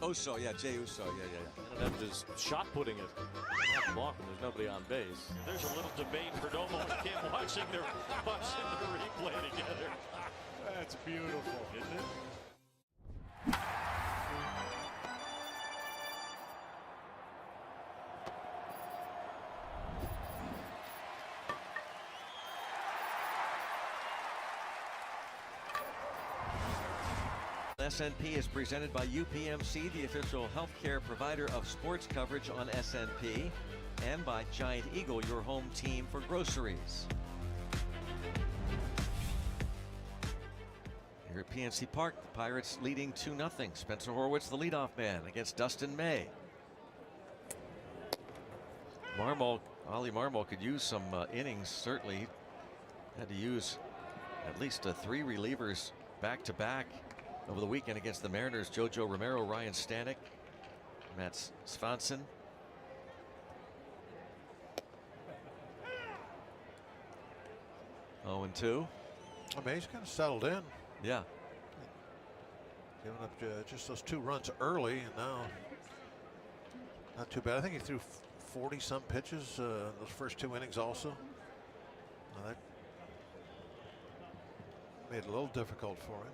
Uso, yeah, Jay Uso, yeah. And then just shot putting it. Block when there's nobody on base. There's a little debate Perdomo and Kim watching the replay together. That's beautiful, isn't it? SNP is presented by UPMC, the official healthcare provider of sports coverage on SNP, and by Giant Eagle, your home team for groceries. Here at PNC Park, the Pirates leading 2-0. Spencer Horwitz, the leadoff man, against Dustin May. Ollie Marmol could use some innings, certainly. Had to use at least 3 relievers back-to-back over the weekend against the Mariners. Jojo Romero, Ryan Stanek, Matt Svanson. Oh, and 2. I mean, he's kind of settled in. Yeah. Giving up just those 2 runs early, and now not too bad. I think he threw 40-some pitches those first 2 innings also. Now that made it a little difficult for him.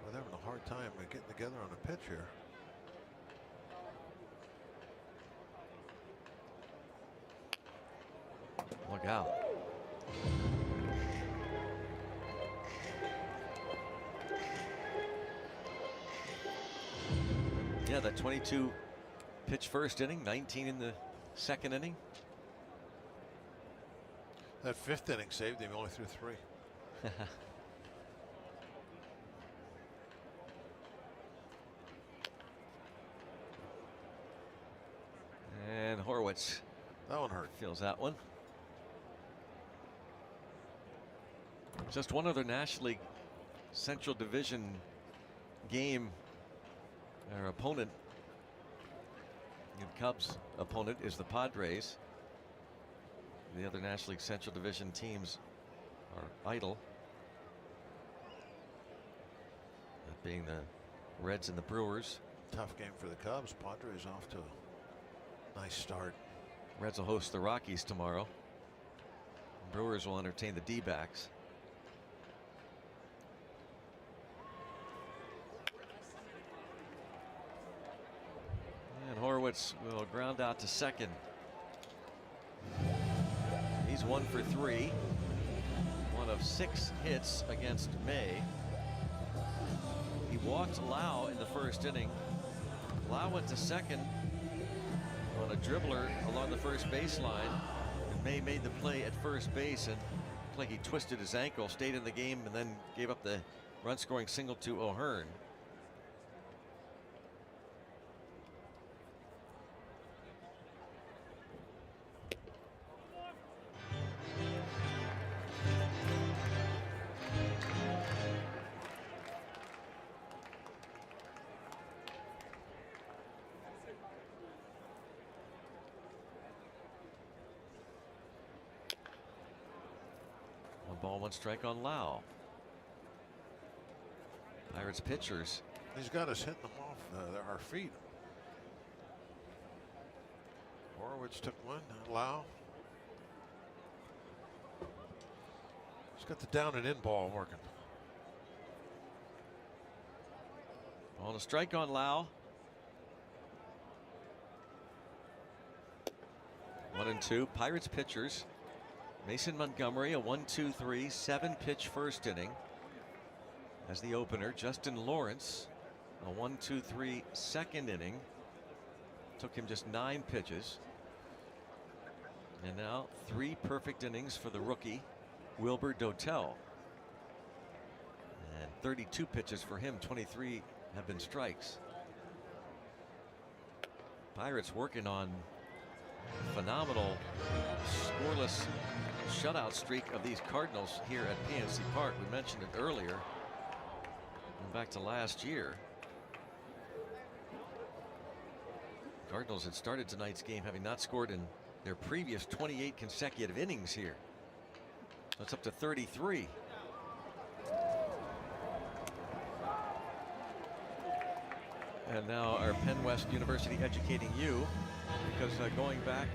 Well, they're having a hard time getting together on a pitch here. Look out. Yeah, that 22 pitch first inning, 19 in the second inning. That 5th inning saved him, only threw 3. And Horwitz. That one hurt. Feels that one. Just one other National League Central Division game. Our opponent, the Cubs' opponent, is the Padres. The other National League Central Division teams are idle. That being the Reds and the Brewers. Tough game for the Cubs. Padres off to a nice start. Reds will host the Rockies tomorrow. Brewers will entertain the D-backs. And Horwitz will ground out to second. He's 1 for 3. 1 of 6 hits against May. He walked Lau in the first inning. Lau went to second on a dribbler along the first baseline. And May made the play at first base and looked like he twisted his ankle, stayed in the game, and then gave up the run-scoring single to O'Hearn. ball, 1 strike on Lau. Pirates pitchers. He's got us hitting them off our feet. Horowitz took one. Lau. He's got the down and in ball working. On a strike on Lau. 1-2. Pirates pitchers. Mason Montgomery, a 1-2-3, 7-pitch first inning. As the opener, Justin Lawrence, a 1-2-3 second inning. Took him just 9 pitches. And now 3 perfect innings for the rookie, Wilbur Dotel. And 32 pitches for him, 23 have been strikes. Pirates working on phenomenal scoreless shutout streak of these Cardinals here at PNC Park. We mentioned it earlier. Going back to last year. Cardinals had started tonight's game having not scored in their previous 28 consecutive innings here. That's up to 33. And now our Penn West University educating you, because going back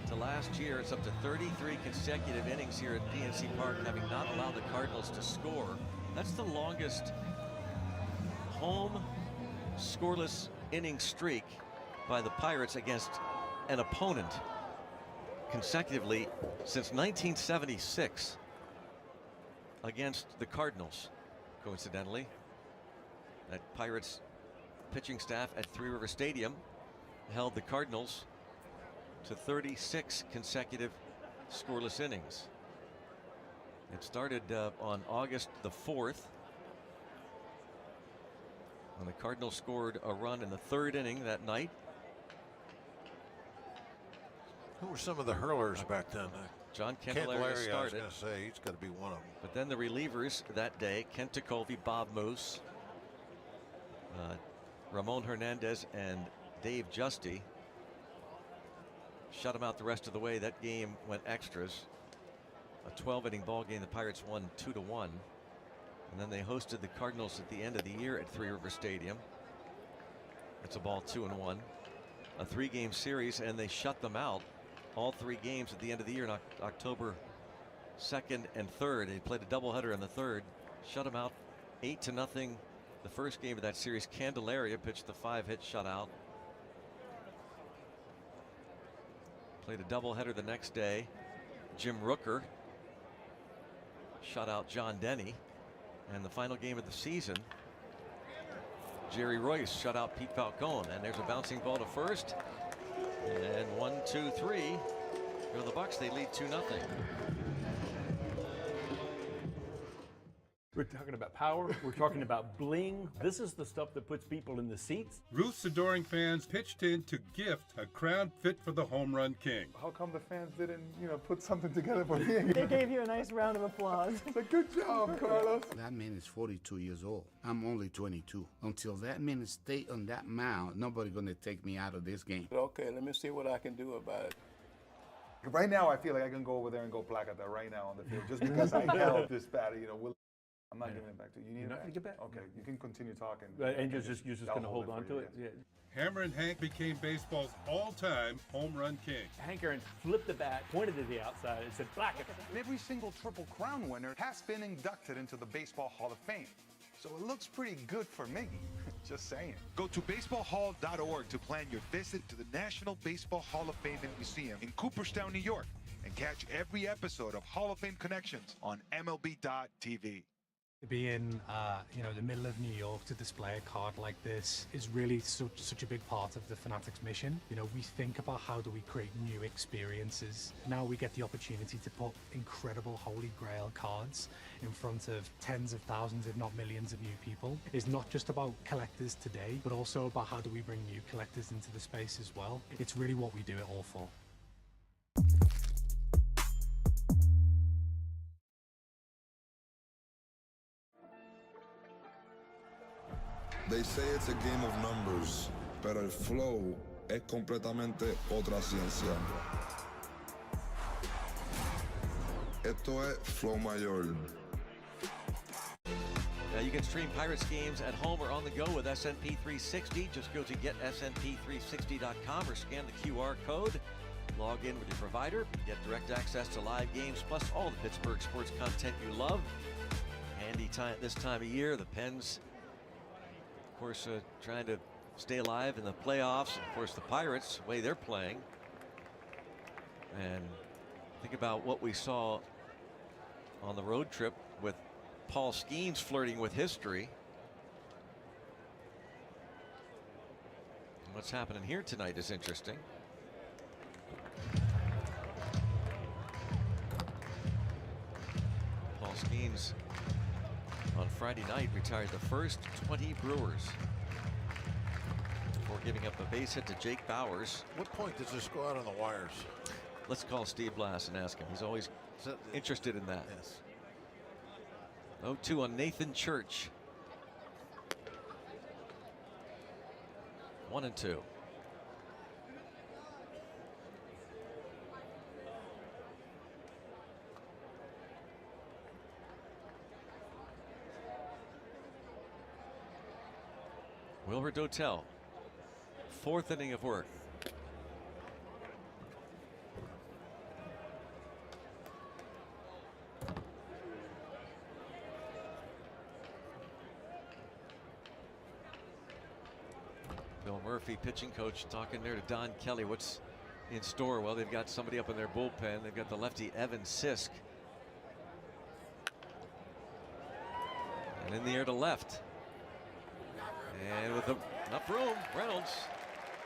to last year, it's up to 33 consecutive innings here at PNC Park, having not allowed the Cardinals to score. That's the longest home scoreless inning streak by the Pirates against an opponent consecutively since 1976 against the Cardinals. Coincidentally, that Pirates pitching staff at Three River Stadium held the Cardinals to 36 consecutive scoreless innings. It started on August the 4th when the Cardinals scored a run in the 3rd inning that night. Who were some of the hurlers back then? John Candelaria started. I was going to say, he's got to be one of them. But then the relievers that day, Kent Ticovey, Bob Moose, Ramon Hernandez, and Dave Justy, shut him out the rest of the way. That game went extras. A 12-inning ball game. The Pirates won 2-1. And then they hosted the Cardinals at the end of the year at Three River Stadium. It's a ball 2-1. A 3-game series, and they shut them out all 3 games at the end of the year on October 2nd and 3rd. They played a doubleheader in the 3rd, shut them out 8-0. The first game of that series, Candelaria pitched the 5-hit shutout. Played a doubleheader the next day. Jim Rooker shut out John Denny. And the final game of the season, Jerry Royce shut out Pete Falcone. And there's a bouncing ball to first. And 1-2-3 go the Bucks. They lead 2-0. We're talking about power. We're talking about bling. This is the stuff that puts people in the seats. Ruth's adoring fans pitched in to gift a crown fit for the home run king. How come the fans didn't, put something together for me? They gave you a nice round of applause. It's a good job, Carlos. That man is 42 years old. I'm only 22. Until that man stay on that mound, nobody gonna take me out of this game. Okay, let me see what I can do about it. Right now, I feel like I can go over there and go placata right now on the field, just because I held this batter. I'm not giving it back to you. You need it back? Get back. Okay, you can continue talking. Right, and you're just going to hold on to it? Yes. Yeah. Hammer and Hank became baseball's all-time home run king. Hank Aaron flipped the bat, pointed to the outside, and said, "Black it." Every single Triple Crown winner has been inducted into the Baseball Hall of Fame. So it looks pretty good for Miggy. Just saying. Go to baseballhall.org to plan your visit to the National Baseball Hall of Fame and Museum in Cooperstown, New York, and catch every episode of Hall of Fame Connections on MLB.tv. To be in, the middle of New York to display a card like this is really such a big part of the Fanatics mission. We think about how do we create new experiences. Now we get the opportunity to put incredible Holy Grail cards in front of tens of thousands, if not millions of new people. It's not just about collectors today, but also about how do we bring new collectors into the space as well. It's really what we do it all for. They say it's a game of numbers, pero el flow es completamente otra ciencia. Esto es Flow Mayor. Now you can stream Pirates games at home or on the go with SNP 360. Just go to getsnp360.com or scan the QR code. Log in with your provider. Get direct access to live games plus all the Pittsburgh sports content you love. Handy time this time of year. The Pens, of course, trying to stay alive in the playoffs. Of course, the Pirates, the way they're playing. And think about what we saw on the road trip with Paul Skeens flirting with history. What's happening here tonight is interesting. Paul Skeens on Friday night retired the first 20 Brewers before giving up a base hit to Jake Bowers. What point does this go out on the wires? Let's call Steve Blass and ask him. He's always interested in that. Yes. 0-2 on Nathan Church. 1-2. Wilbur Dotel, 4th inning of work. Bill Murphy, pitching coach, talking there to Don Kelly. What's in store? Well, they've got somebody up in their bullpen. They've got the lefty Evan Sisk. And in the air to left. And with enough room, Reynolds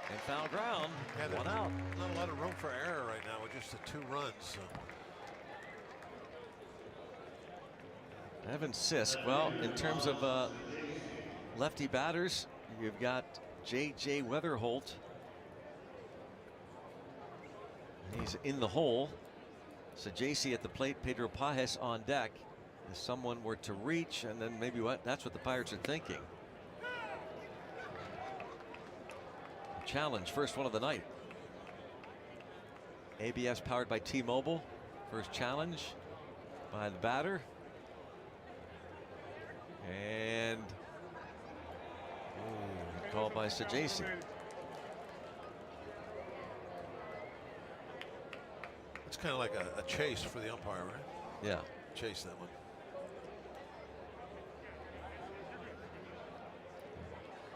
in foul ground. Yeah, one out. Not a lot of room for error right now with just the 2 runs. So. Evan Sisk. Well, in terms of lefty batters, you've got J.J. Weatherholt. He's in the hole. Sajasi at the plate, Pedro Pajes on deck. If someone were to reach, and then maybe that's what the Pirates are thinking. Challenge, first one of the night. ABS powered by T-Mobile. First challenge by the batter. And called by Sajasi. It's kind of like a chase for the umpire, right? Yeah. Chase that one.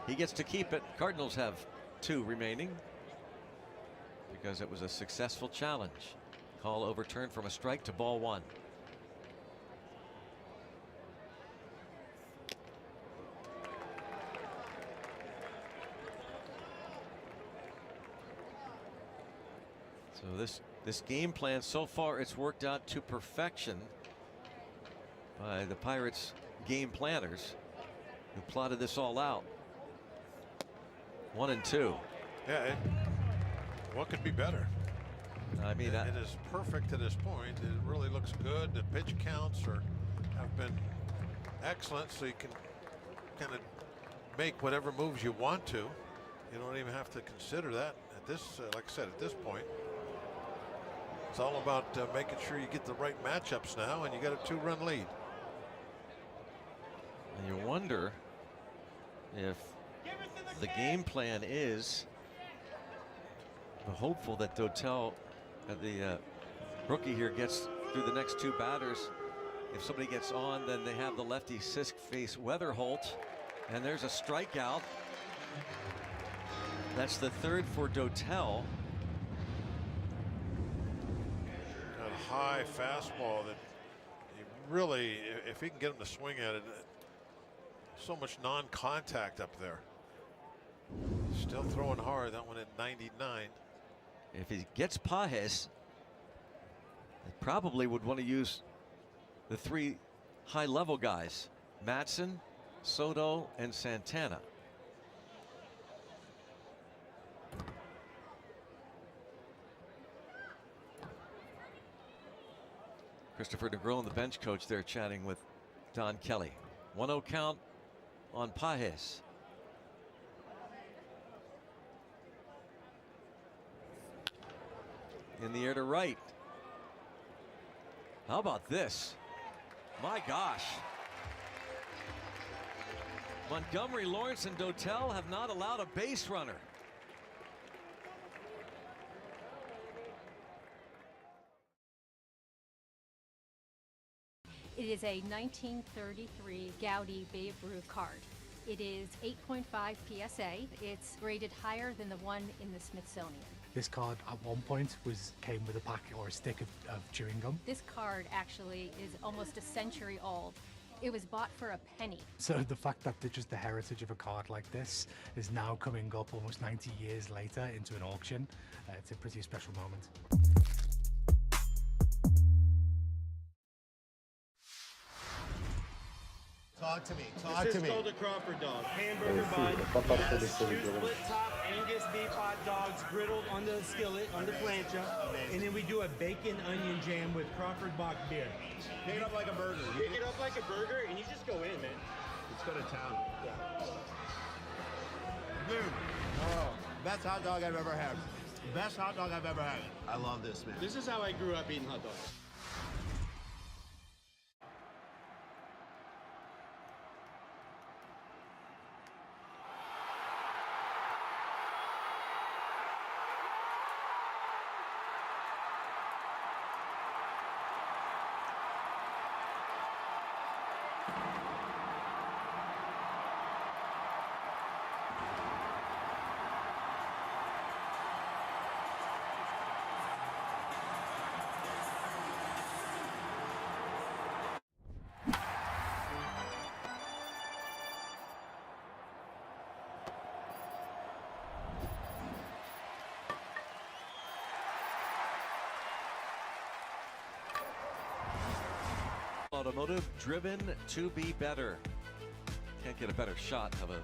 He gets to keep it. Cardinals have 2 remaining because it was a successful challenge. Call overturned from a strike to ball 1. So this game plan so far, it's worked out to perfection by the Pirates game planners who plotted this all out. 1-2. Yeah, what could be better? I mean, it is perfect to this point. It really looks good. The pitch counts have been excellent, so you can kind of make whatever moves you want to. You don't even have to consider that at this, like I said, at this point. It's all about making sure you get the right matchups now, and you got a 2-run lead. And you wonder if the game plan is hopeful that Dotel, the rookie here, gets through the next 2 batters. If somebody gets on, then they have the lefty Sisk face Weatherholt, and there's a strikeout. That's the 3rd for Dotel. That high fastball that he really, if he can get him to swing at it, so much non-contact up there. Still throwing hard. That one at 99. If he gets Pajes, they probably would want to use the 3 high-level guys: Matson, Soto, and Santana. Christopher DeGrone, the bench coach, there chatting with Don Kelly. 1-0 count on Pajes. In the air to right. How about this? My gosh. Montgomery, Lawrence, and Dotel have not allowed a base runner. It is a 1933 Gaudy Babe Ruth card. It is 8.5 PSA. It's rated higher than the one in the Smithsonian. This card at one point came with a packet or a stick of chewing gum. This card actually is almost a century old. It was bought for a penny. So the fact that just the heritage of a card like this is now coming up almost 90 years later into an auction, it's a pretty special moment. Talk to me. Talk to me. This is called a Crawford dog. Hamburger bun, split top Angus beef hot dogs griddled on the skillet, on the plancha. And then we do a bacon onion jam with Crawford Bock beer. Pick it up like a burger. Pick it up like a burger and you just go in, man. Let's go to town. Yeah. Dude. Oh, best hot dog I've ever had. Best hot dog I've ever had. I love this, man. This is how I grew up eating hot dogs. Automotive, driven to be better. Can't get a better shot of a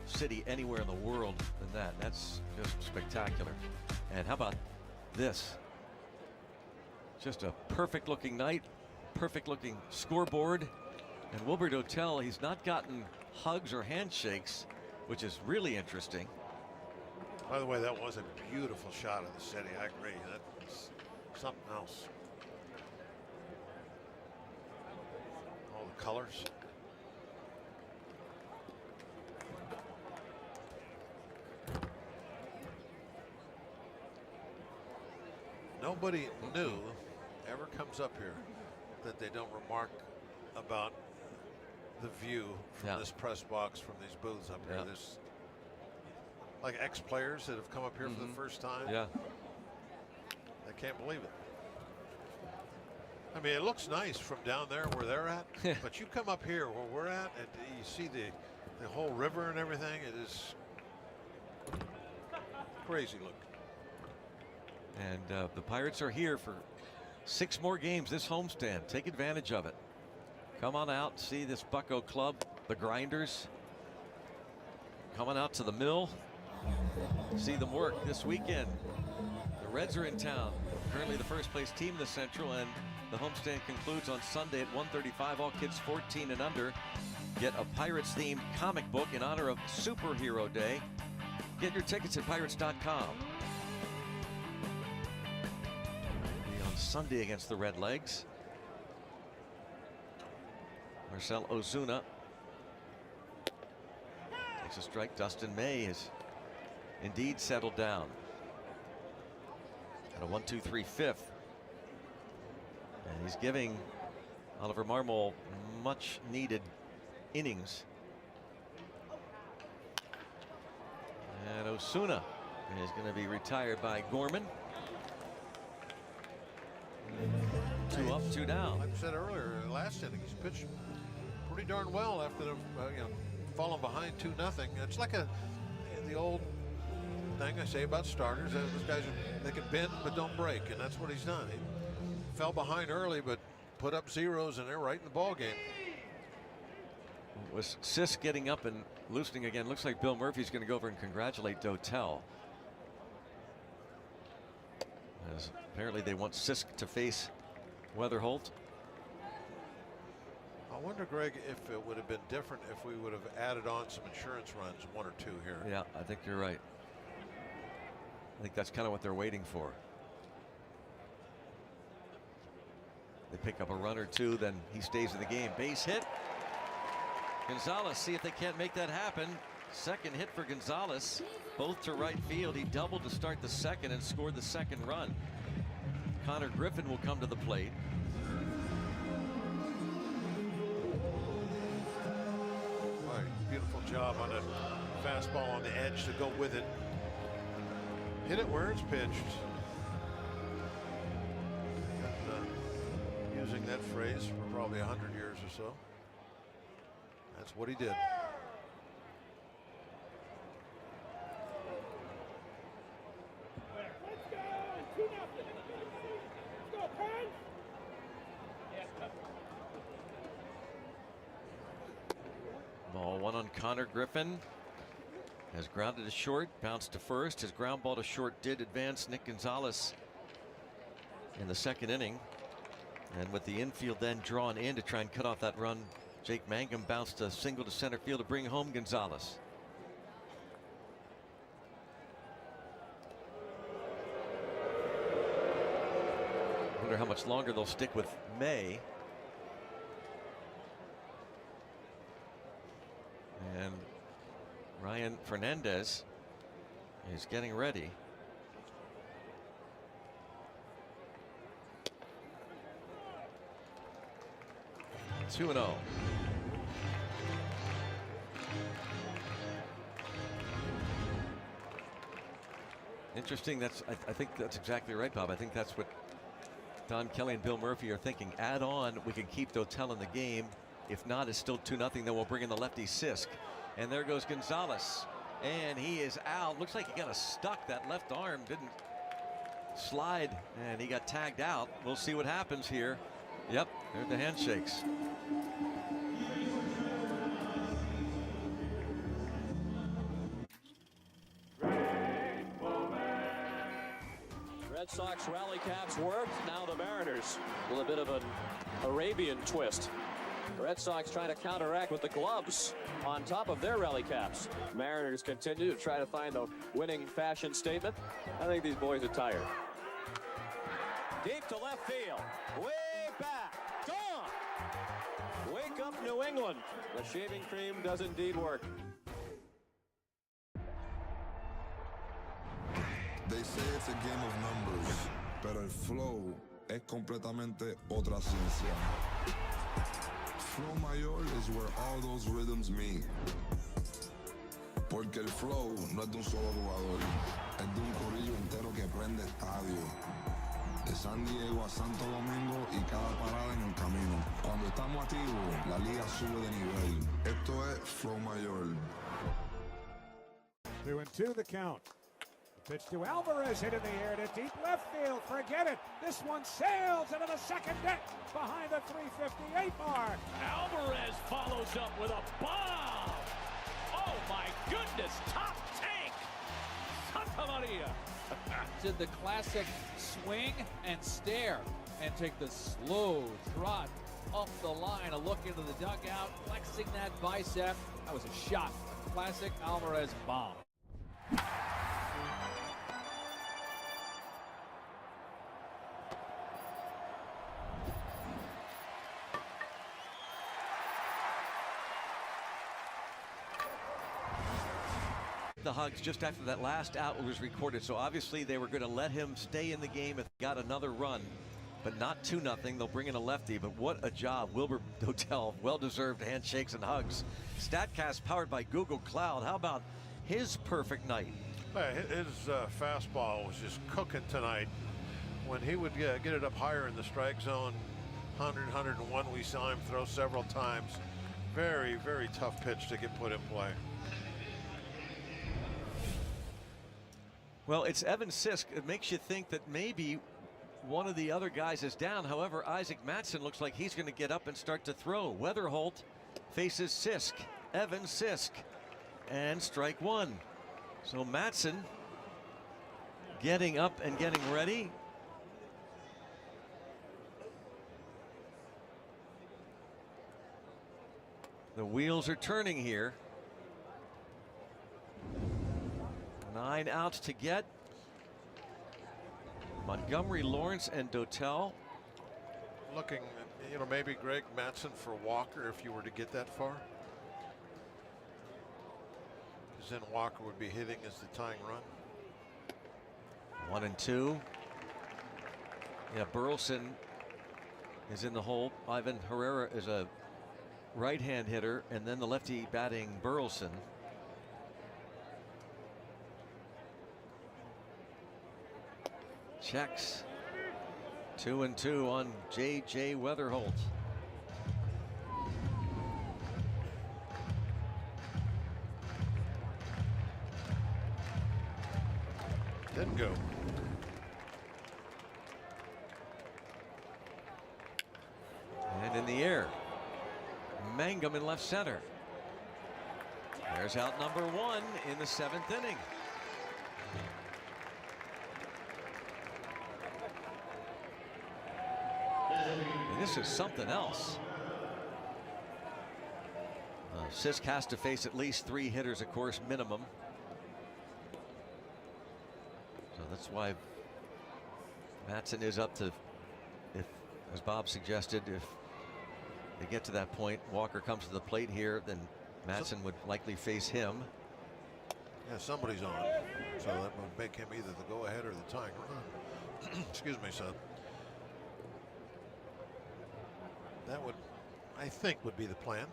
city anywhere in the world than that. That's just spectacular. And how about this? Just a perfect looking night, perfect looking scoreboard. And Wilbur Dotel, he's not gotten hugs or handshakes, which is really interesting. By the way, that was a beautiful shot of the city. I agree. That's something else. All the colors. Nobody new ever comes up here that they don't remark about the view from this press box, from these booths up here. There's like ex-players that have come up here for the first time. Yeah. I can't believe it. I mean, it looks nice from down there where they're at, but you come up here where we're at, and you see the whole river and everything. It is crazy looking. And the Pirates are here for 6 more games this homestand. Take advantage of it. Come on out, see this Bucko club, the Grinders. Coming out to the mill. See them work this weekend. The Reds are in town. Currently the first place team in the Central, and the homestand concludes on Sunday at 1:35. All kids 14 and under get a Pirates themed comic book in honor of Superhero Day. Get your tickets at pirates.com. On Sunday against the Redlegs. Marcell Ozuna takes a strike. Dustin May has indeed settled down at a 1-2-3 fifth. And he's giving Oliver Marmol much needed innings. And Osuna is going to be retired by Gorman. 2 up, 2 down. Like I said earlier, last inning he's pitched pretty darn well after them falling behind 2-0. It's like the old thing I say about starters. Those guys they can bend but don't break, and that's what he's done. He fell behind early, but put up zeros, and they're right in the ball game. Was Sisk getting up and loosening again? Looks like Bill Murphy's going to go over and congratulate Dotel. As apparently they want Sisk to face Weatherholt. I wonder, Greg, if it would have been different if we would have added on some insurance runs, 1 or 2 here. Yeah, I think you're right. I think that's kind of what they're waiting for. They pick up a run or two, then he stays in the game. Base hit. Gonzalez, see if they can't make that happen. Second hit for Gonzalez, both to right field. He doubled to start the second and scored the second run. Connor Griffin will come to the plate. Beautiful job on a fastball on the edge to go with it. Hit it where it's pitched. And, using that phrase for probably 100 years or so. That's what he did. Ball one on Connor Griffin. Has grounded to short, bounced to first. His ground ball to short did advance Nick Gonzalez in the second inning. And with the infield then drawn in to try and cut off that run, Jake Mangum bounced a single to center field to bring home Gonzalez. Wonder how much longer they'll stick with May. And Ryan Fernandez is getting ready. Two and 0. Interesting. I think that's exactly right, Bob. I think that's what Don Kelly and Bill Murphy are thinking. Add on, we can keep Dotel in the game. If not, it's still 2-0. Then we'll bring in the lefty Sisk. And there goes Gonzalez. And he is out. Looks like he got stuck. That left arm didn't slide. And he got tagged out. We'll see what happens here. Yep, there's the handshakes. Red Sox rally caps worked. Now the Mariners with a bit of an Arabian twist. The Red Sox trying to counteract with the gloves on top of their rally caps. Mariners continue to try to find the winning fashion statement. I think these boys are tired. Deep to left field. Way back. Gone. Wake up, New England. The shaving cream does indeed work. They say it's a game of numbers, pero el flow es completamente otra ciencia. Flow mayor is where all those rhythms meet. Porque el flow no es de un solo jugador, es de un corillo entero que prende estadio. De San Diego a Santo Domingo y cada parada en el camino. Cuando estamos activos, la liga sube de nivel. Esto es Flow Mayor. 2-2 the count. Pitch to Alvarez, hit in the air to deep left field. Forget it. This one sails into the second deck behind the 358 mark. Alvarez follows up with a bomb. Oh my goodness, top tank. Santa Maria. Did the classic swing and stare and take the slow trot up the line, a look into the dugout, flexing that bicep. That was a shot. Classic Alvarez bomb. The hugs just after that last out was recorded, so obviously they were going to let him stay in the game if he got another run, but not 2-0. They'll bring in a lefty, but what a job. Wilbur Dotel, well-deserved handshakes and hugs. StatCast powered by Google Cloud. How about his perfect night? His fastball was just cooking tonight. When he would get it up higher in the strike zone, 100, 101, we saw him throw several times. Very, very tough pitch to get put in play. Well, it's Evan Sisk. It makes you think that maybe one of the other guys is down. However, Isaac Mattson looks like he's going to get up and start to throw. Weatherholt faces Sisk. Evan Sisk. And strike one. So Mattson getting up and getting ready. The wheels are turning here. 9 outs to get. Montgomery, Lawrence, and Dotel looking, maybe Greg Mattson for Walker if you were to get that far. Because then Walker would be hitting as the tying run. 1-2. Yeah, Burleson is in the hole. Ivan Herrera is a right-hand hitter, and then the lefty batting Burleson. Checks. 2-2 on J.J. Weatherholt. Didn't go. And in the air, Mangum in left center. There's out number 1 in the 7th inning. And this is something else. Sisk has to face at least 3 hitters, of course, minimum. So that's why Mattson is up to, if, as Bob suggested, if they get to that point, Walker comes to the plate here, then Mattson would likely face him. Yeah, somebody's on. So that would make him either the go-ahead or the tying run. Excuse me, son. That would, I think, would be the plan.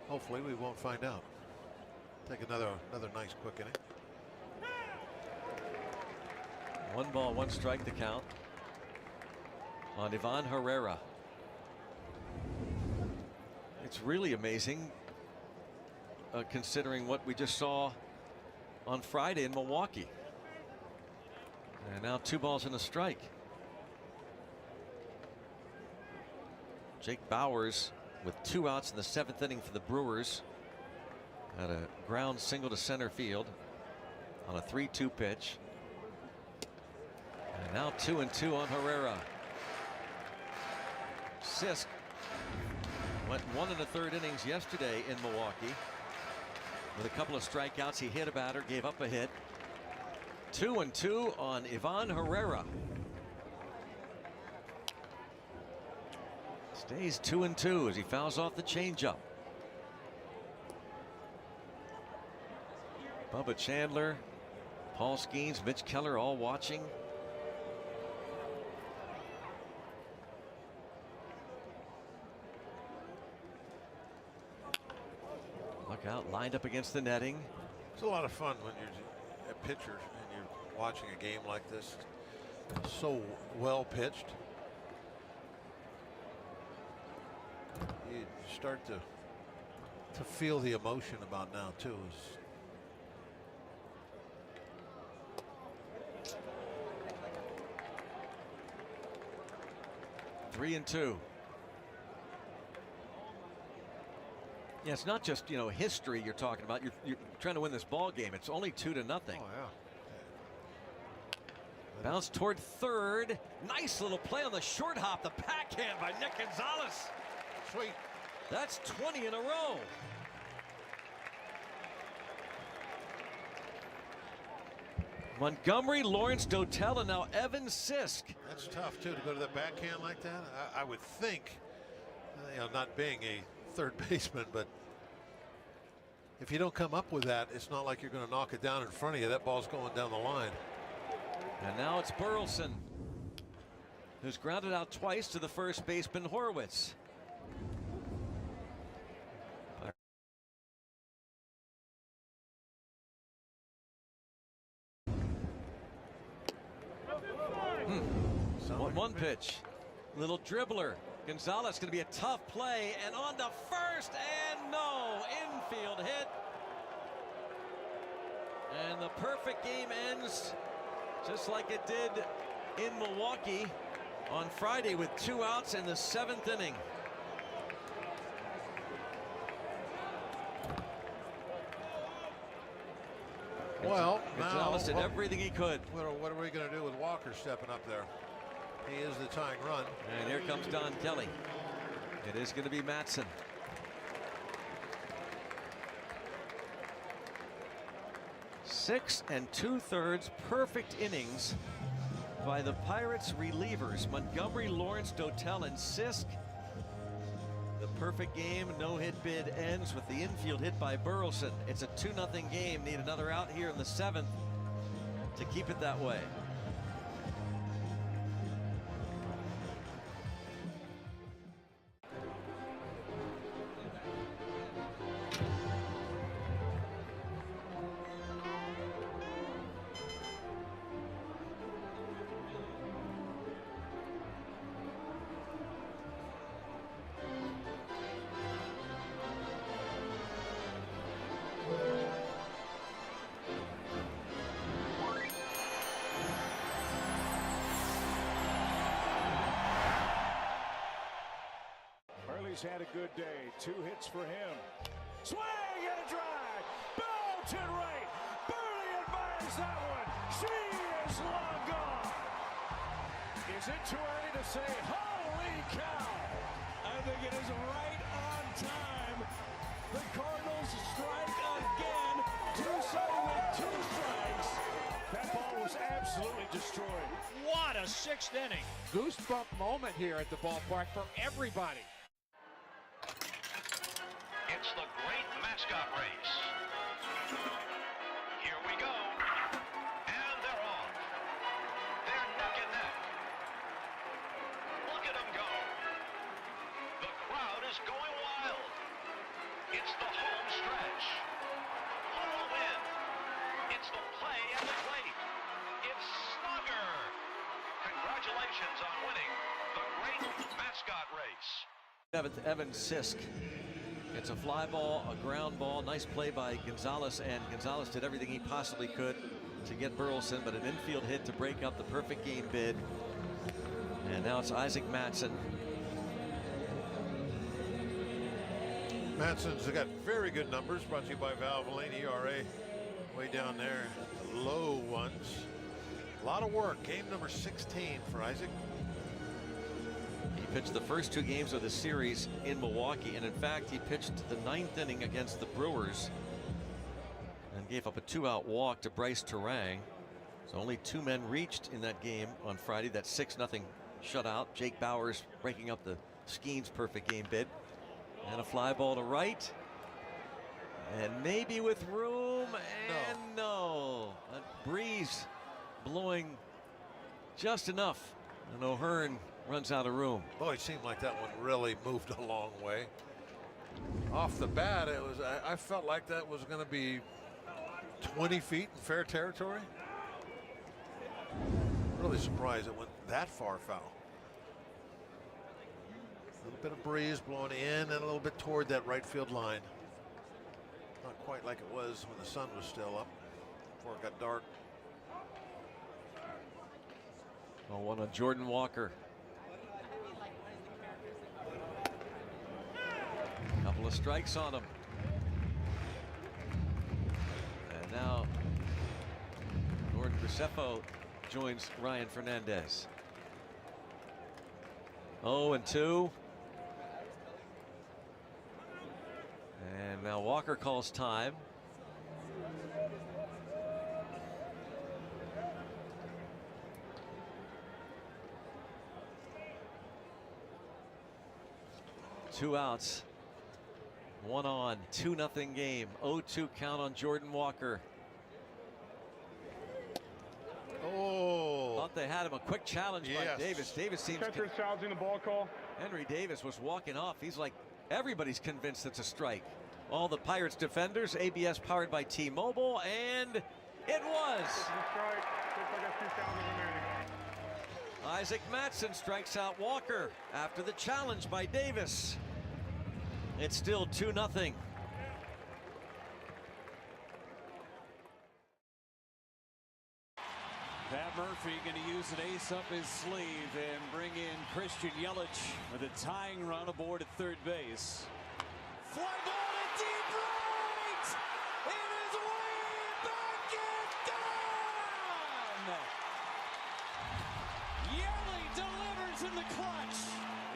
Hopefully we won't find out. Take another nice quick inning. 1 ball, 1 strike to count on Ivan Herrera. It's really amazing considering what we just saw on Friday in Milwaukee. And now 2 balls and a strike. Jake Bauers with 2 outs in the 7th inning for the Brewers. Had a ground single to center field on a 3-2 pitch. And now 2-2 on Herrera. Sisk went 1 1/3 innings yesterday in Milwaukee with a couple of strikeouts. He hit a batter, gave up a hit. 2-2 on Ivan Herrera. Stays 2-2 as he fouls off the changeup. Bubba Chandler, Paul Skeens, Mitch Keller all watching. Look out, lined up against the netting. It's a lot of fun when you're a pitcher and you're watching a game like this. So well pitched. You start to feel the emotion about now too. 3-2. Yeah, it's not just, history you're talking about. You're trying to win this ball game. It's only 2-0. Oh, yeah. Bounce toward third. Nice little play on the short hop. The backhand by Nick Gonzalez. Sweet. That's 20 in a row. Montgomery, Lawrence, Dotel, and now Evan Sisk. That's tough too to go to the backhand like that. I would think, not being a third baseman, but if you don't come up with that, it's not like you're going to knock it down in front of you. That ball's going down the line. And now it's Burleson, who's grounded out twice to the first baseman Horwitz. One pitch, little dribbler. Gonzalez going to be a tough play, and on to first, and no, infield hit. And the perfect game ends just like it did in Milwaukee on Friday with 2 outs in the 7th inning. Well, Gonzalez did everything he could. What are we going to do with Walker stepping up there? He is the tying run. And here comes Don Kelly. It is going to be Mattson. 6 2/3 perfect innings by the Pirates relievers, Montgomery, Lawrence, Dotel, and Sisk. The perfect game, no-hit bid ends with the infield hit by Burleson. It's a 2-0 game. Need another out here in the 7th to keep it that way. He's had a good day. 2 hits for him. Swing and a drive. Belted right. Burley admires that one. She is long gone. Is it too early to say, holy cow? I think it is right on time. The Cardinals strike again. Tucson with 2 strikes. That ball was absolutely destroyed. What a 6th inning. Goosebump moment here at the ballpark for everybody. It's the great mascot race. Here we go. And they're off. They're neck and neck. Look at them go. The crowd is going wild. It's the home stretch. Who will win? It's the play at the plate. It's Slugger. Congratulations on winning the great mascot race. Evan Sisk. It's a fly ball, a ground ball. Nice play by Gonzalez, and Gonzalez did everything he possibly could to get Burleson, but an infield hit to break up the perfect game bid. And now it's Isaac Matson. Matson's got very good numbers, brought to you by Valvoline. ERA way down there, the low ones. A lot of work. Game number 16 for Isaac. He pitched the first 2 games of the series in Milwaukee, and in fact he pitched the 9th inning against the Brewers and gave up a 2-out walk to Bryce Terang. So only 2 men reached in that game on Friday. That 6-0 shutout. Jake Bauers breaking up the Skeens perfect game bid, and a fly ball to right, and maybe with room, and no. A breeze blowing just enough, and O'Hearn runs out of room. Boy, it seemed like that one really moved a long way. Off the bat, it was. I felt like that was going to be 20 feet in fair territory. Really surprised it went that far foul. A little bit of breeze blowing in and a little bit toward that right field line. Not quite like it was when the sun was still up before it got dark. Oh, one on Jordan Walker. Couple of strikes on him. And now Gordon Graceffo joins Ryan Fernandez. 0-2. And now Walker calls time. Two outs, 1 on, 2-0 game. 0-2 count on Jordan Walker. Oh, thought they had him. A quick challenge by Davis. Davis seems challenging the ball call. Henry Davis was walking off. He's like, everybody's convinced it's a strike. All the Pirates defenders. ABS powered by T-Mobile, and it was. Isaac Matson strikes out Walker after the challenge by Davis. It's still 2-0. Pat Murphy going to use an ace up his sleeve and bring in Christian Yelich with a tying run aboard at third base. Fly ball to deep right! It is way back and gone! Yelich delivers in the clutch.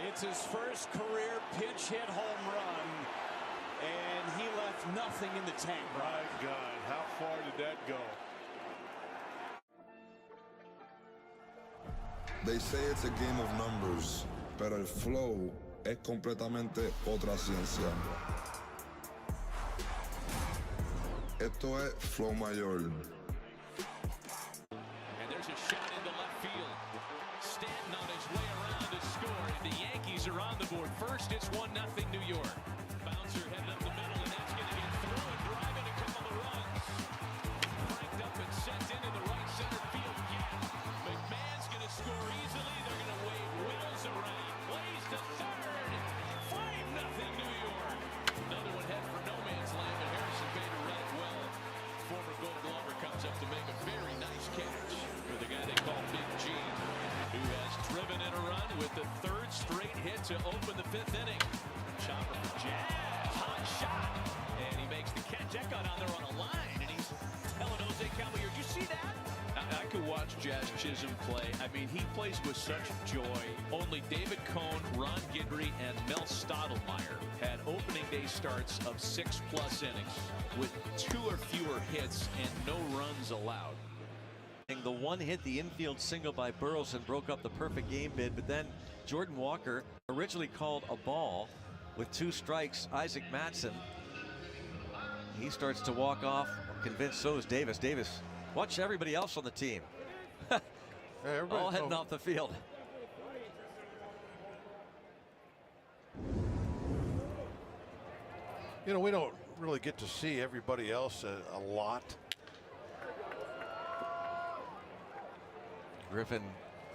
It's his first career pinch hit home run, and he left nothing in the tank. My God, how far did that go? They say it's a game of numbers, pero el flow es completamente otra ciencia. Esto es flow mayor. And there's a shot into left field. Stanton on his way around to score. The Yankees are on the board. First, it's 1-0 New York. Bouncer headed up the middle, and that's going to get through and driving a couple of runs. Cranked up and sent into the right center field gap. McMahon's going to score easily. They're going to wave Wills around. Plays to third. 5-0 New York. Another one head for no man's land, but Harrison Bader read it well. Former Gold Glover comes up to make a very nice catch for the guy they call Big G, who has driven in a run with the third straight hit to open the 5th inning. Chopper for Jazz, hot shot, and he makes the catch. That got on there on a line, and he's telling Jose Caballero, "Did you see that?" I could watch Jazz Chisholm play. I mean, he plays with such joy. Only David Cohn, Ron Guidry, and Mel Stottlemyre had opening day starts of 6+ innings with 2 or fewer hits and no runs allowed. The one hit the infield single by Burleson broke up the perfect game bid, but then Jordan Walker originally called a ball with 2 strikes. Isaac Matson, he starts to walk off, convinced so is Davis. Davis, watch everybody else on the team. All heading off the field. You know, we don't really get to see everybody else a lot. Griffin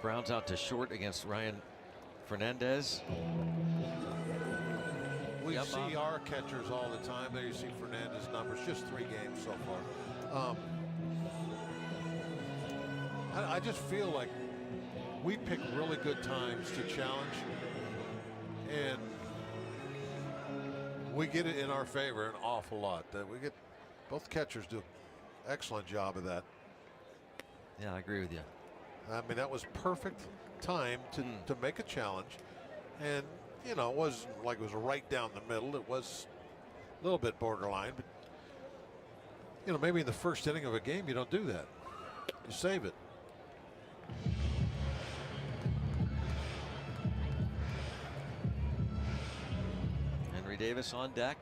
grounds out to short against Ryan Fernandez. We see our catchers all the time. There you see Fernandez numbers, just 3 games so far. I just feel like we pick really good times to challenge, and we get it in our favor an awful lot. We get both catchers do an excellent job of that. Yeah, I agree with you. I mean, that was perfect time to make a challenge, and you know, it wasn't like it was right down the middle. It was a little bit borderline, but you know, maybe in the first inning of a game you don't do that. You save it. Henry Davis on deck.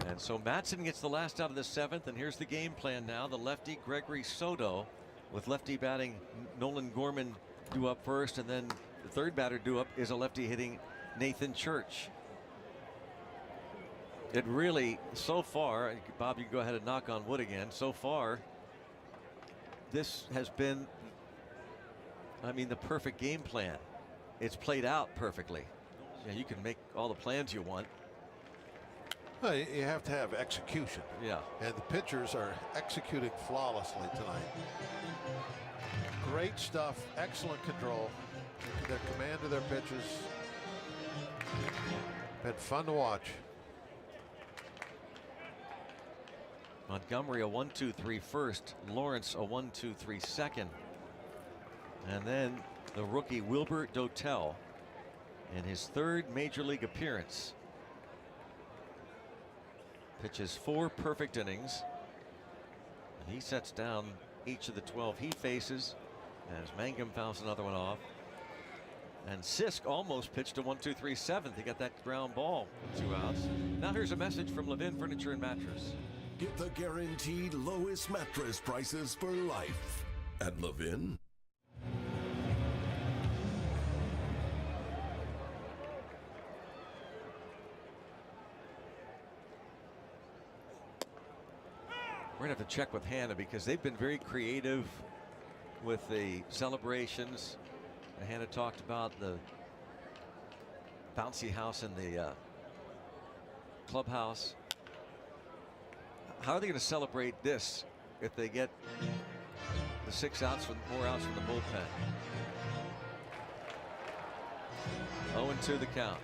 And so Matson gets the last out of the 7th, and here's the game plan now. The lefty Gregory Soto, with lefty batting Nolan Gorman due up first, and then the third batter due up is a lefty hitting Nathan Church. It really, so far, Bob, you can go ahead and knock on wood again. So far, this has been, I mean, the perfect game plan. It's played out perfectly. Yeah, you can make all the plans you want. Well, you have to have execution. Yeah. And the pitchers are executing flawlessly tonight. Great stuff, excellent control, their command of their pitches. Been fun to watch. Montgomery a 1-2-3 first, Lawrence a 1-2-3 second, and then the rookie Wilbur Dotel in his 3rd major league appearance. Pitches 4 perfect innings. He sets down each of the 12 he faces as Mangum fouls another one off. And Sisk almost pitched a 1-2-3 7th. He got that ground ball, 2 outs. Now here's a message from Levin Furniture and Mattress. Get the guaranteed lowest mattress prices for life at Levin. We're going to have to check with Hannah because they've been very creative with the celebrations. Hannah talked about the bouncy house in the clubhouse. How are they going to celebrate this if they get the 6 outs from more outs from the bullpen? 0-2 the count.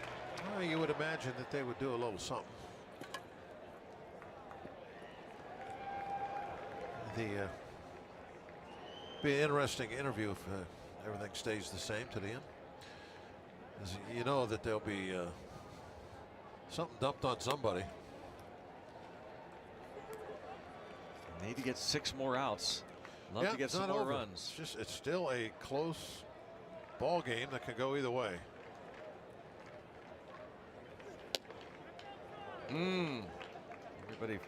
Well, you would imagine that they would do a little something. Be an interesting interview if everything stays the same to the end. As you know that there'll be Something dumped on somebody. Maybe get 6 more outs. Love to get some more runs. It's still a close ball game that can go either way. Everybody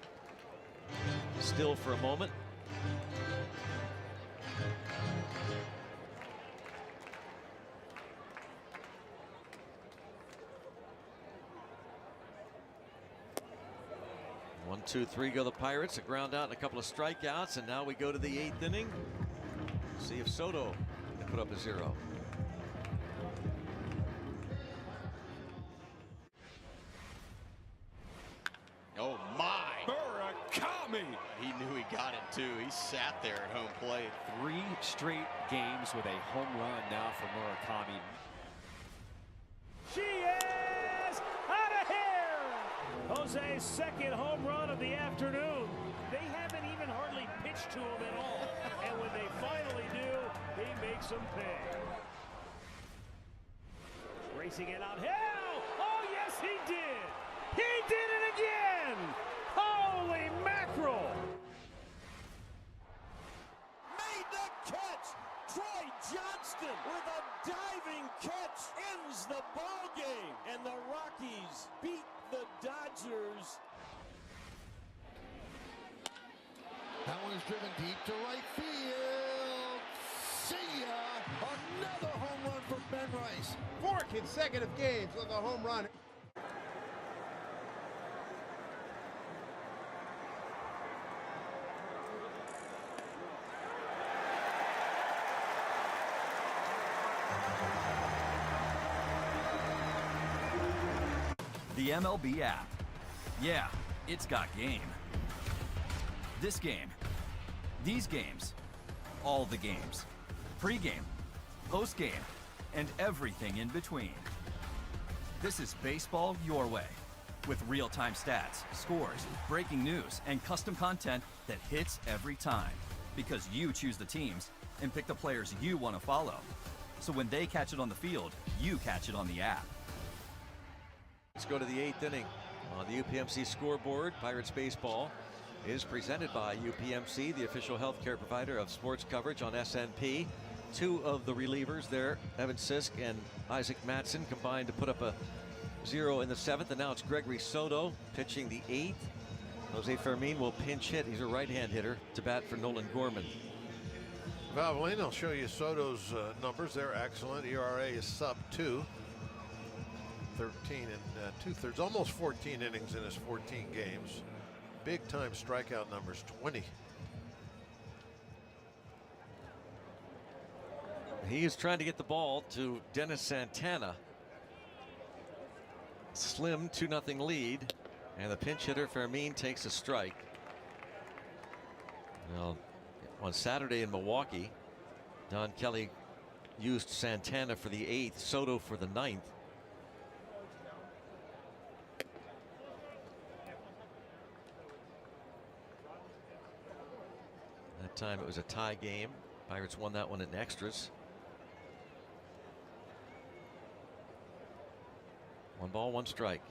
still for a moment. One, 2, 3 go the Pirates. A ground out and a couple of strikeouts, and now we go to the 8th inning. See if Soto can put up a 0. Oh my! Murakami! He knew he got it too. He sat there at home plate. 3 straight games with a home run now for Murakami. She is out of here! Jose's second home run of the afternoon. They haven't even hardly pitched to him at all. And when they finally do, he makes them pay. Racing it out. Hell! Oh, yes, he did! He did it again! Holy mackerel! Made the catch! Troy Johnston with a diving catch ends the ball game, and the Rockies beat the Dodgers. That one is driven deep to right field. See ya! Another home run for Ben Rice. 4 consecutive games with a home run. The MLB app. Yeah, it's got game. This game. These games. All the games. Pre-game, post-game, and everything in between. This is baseball your way. With real-time stats, scores, breaking news, and custom content that hits every time. Because you choose the teams and pick the players you want to follow. So when they catch it on the field, you catch it on the app. Let's go to the 8th inning. On the UPMC scoreboard, Pirates baseball is presented by UPMC, the official healthcare provider of sports coverage on SNP. 2 of the relievers there, Evan Sisk and Isaac Matson, combined to put up a 0 in the 7th, and now it's Gregory Soto pitching the 8th. Jose Fermin will pinch hit. He's a right-hand hitter to bat for Nolan Gorman. Valvoline, I'll show you Soto's numbers. They're excellent. ERA is sub 2. 13 and 2/3, almost 14 innings in his 14 games. Big time strikeout numbers, 20. He is trying to get the ball to Dennis Santana. Slim 2-0 lead, and the pinch hitter Fermin takes a strike. Now, on Saturday in Milwaukee, Don Kelly used Santana for the 8th, Soto for the 9th. That time it was a tie game. Pirates won that one in extras. 1 ball, 1 strike.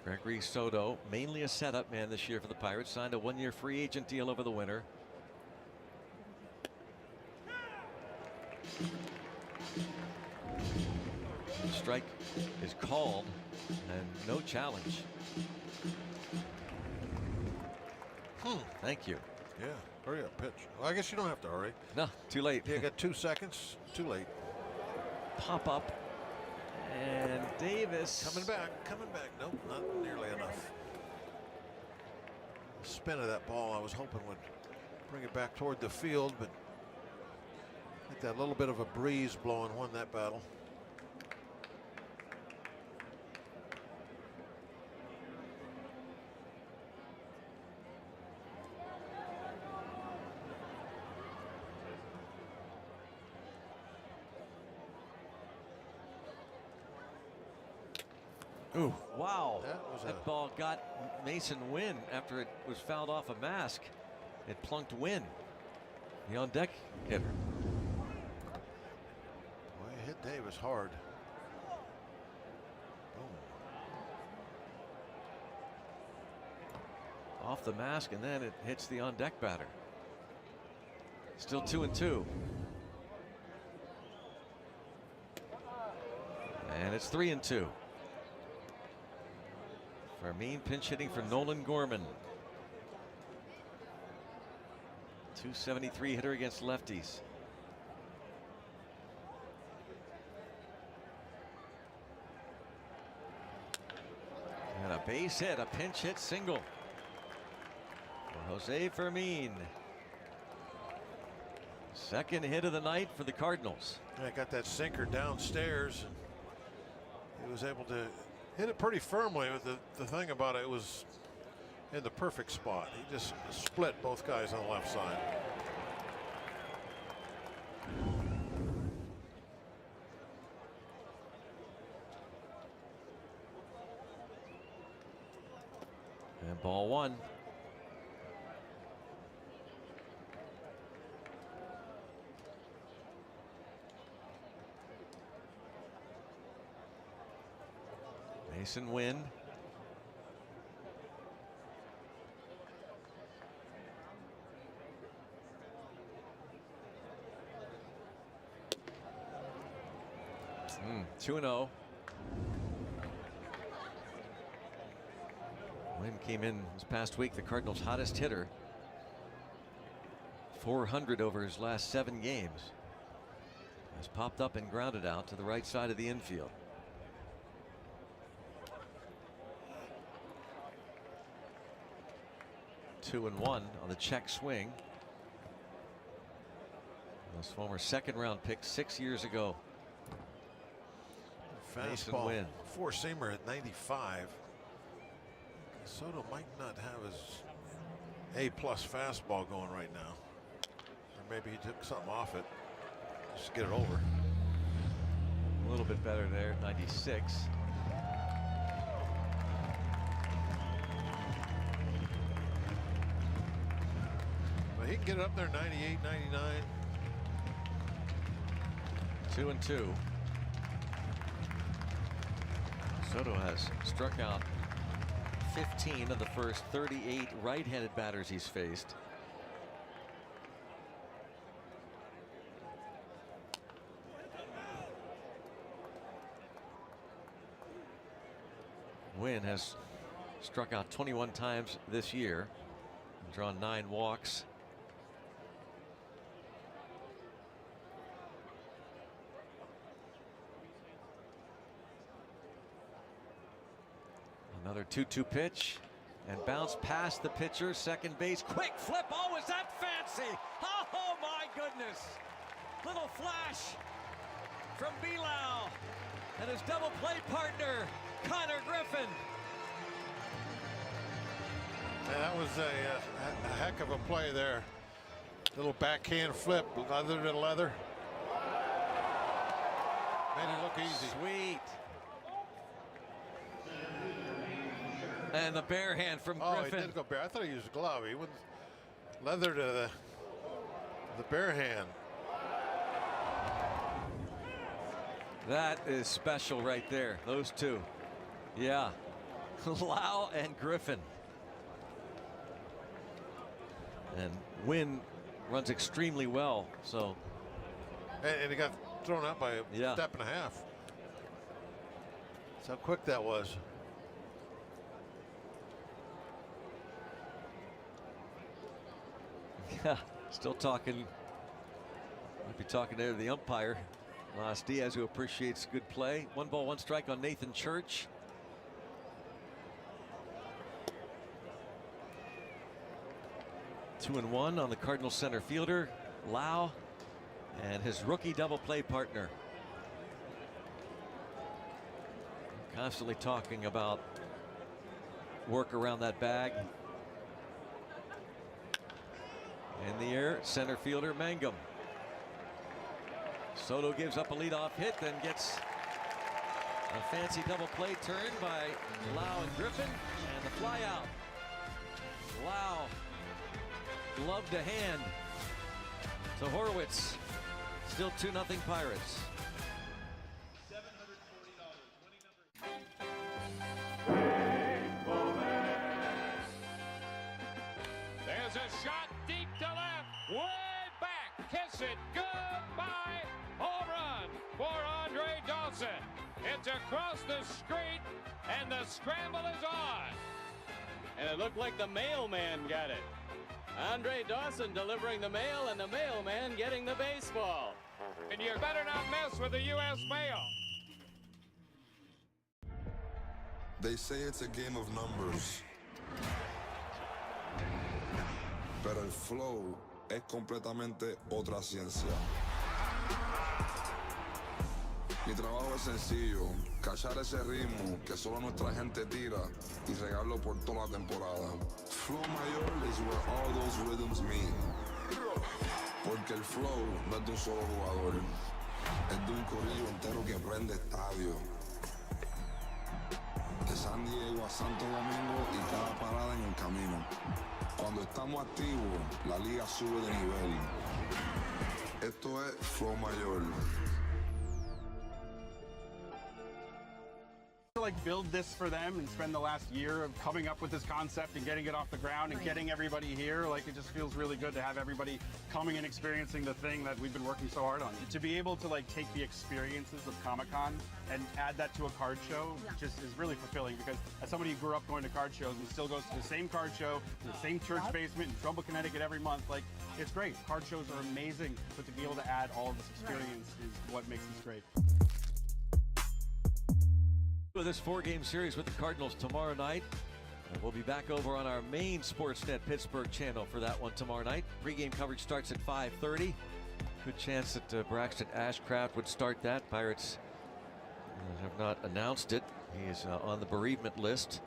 Gregory Soto, mainly a setup man this year for the Pirates, signed a 1-year free agent deal over the winter. Strike is called and no challenge. Thank you. Yeah, hurry up, pitch. Well, I guess you don't have to hurry. No, too late. You got 2 seconds. Too late. Pop up. And Davis. Coming back. Nope, not nearly enough. The spin of that ball, I was hoping would bring it back toward the field, but I think that little bit of a breeze blowing won that battle. Ooh, wow. That ball got Mason Wynn after it was fouled off a mask. It plunked Wynn, the on-deck hitter. Well, he hit Davis hard. Off the mask, and then it hits the on-deck batter. Still 2-2. And it's 3-2. Fermin pinch hitting for Nolan Gorman. 273 hitter against lefties. And a base hit, a pinch hit single for Jose Fermin. Second hit of the night for the Cardinals. I got that sinker downstairs. He was able to hit it pretty firmly. The thing about it was in the perfect spot. He just split both guys on the left side. And ball one. Mason Wynn. Mm, 2-0. Wynn came in this past week the Cardinals' hottest hitter. 400 over his last 7 games. Has popped up and grounded out to the right side of the infield. Two and one on the check swing. This former second-round pick 6 years ago. Fastball, four-seamer at 95. Soto might not have his A+ fastball going right now. Or maybe he took something off it just to get it over. A little bit better there, 96. But he can get it up there 98, 99. 2-2. Soto has struck out 15 of the first 38 right-handed batters he's faced. Wynn has struck out 21 times this year, drawn 9 walks. Another 2-2 pitch and bounce past the pitcher, second base, quick flip. Oh, was that fancy? Oh my goodness. Little flash from Belau and his double play partner, Connor Griffin. And that was a heck of a play there. Little backhand flip, leather to leather. Made it look easy. Sweet. And the bare hand from Griffin. Oh, he did go bare. I thought he used a glove. He went leather to the bare hand. That is special right there. Those two. Yeah. Lau and Griffin. And Wynn runs extremely well. So. And he got thrown out by a step and a half. That's how quick that was. Yeah, still talking. Might be talking to the umpire, Las Diaz, who appreciates good play. 1 ball, 1 strike on Nathan Church. Two and one on the Cardinals center fielder, Lau, and his rookie double play partner. Constantly talking about work around that bag. In the air, center fielder Mangum. Soto gives up a leadoff hit, then gets a fancy double play turn by Lau and Griffin, and the fly out. Lau glove to hand to Horwitz. Still 2-0 Pirates. There's a shot deep to left, way back, kiss it, goodbye, home run for Andre Dawson. It's across the street, and the scramble is on. And it looked like the mailman got it. Andre Dawson delivering the mail, and the mailman getting the baseball. And you better not mess with the U.S. mail. They say it's a game of numbers. Pero el flow es completamente otra ciencia. Mi trabajo es sencillo, cachar ese ritmo que solo nuestra gente tira y regarlo por toda la temporada. Flow mayor is where all those rhythms meet. Porque el flow no es de un solo jugador, es de un corillo entero que prende estadio. De San Diego a Santo Domingo y cada parada en el camino. Cuando estamos activos, la liga sube de nivel. Esto es Flow Mayor. Like build this for them and spend the last year of coming up with this concept and getting it off the ground and getting everybody here. Like, it just feels really good to have everybody coming and experiencing the thing that we've been working so hard on. To be able to like take the experiences of Comic-Con and add that to a card show just is really fulfilling, because as somebody who grew up going to card shows and still goes to the same card show in the same church basement in Trumbull, Connecticut every month, like, it's great. Card shows are amazing, but to be able to add all of this experience is what makes this great. This 4-game series with the Cardinals tomorrow night. And we'll be back over on our main Sportsnet Pittsburgh channel for that one tomorrow night. Pre-game coverage starts at 5:30. Good chance that Braxton Ashcraft would start that. Pirates have not announced it. He is on the bereavement list.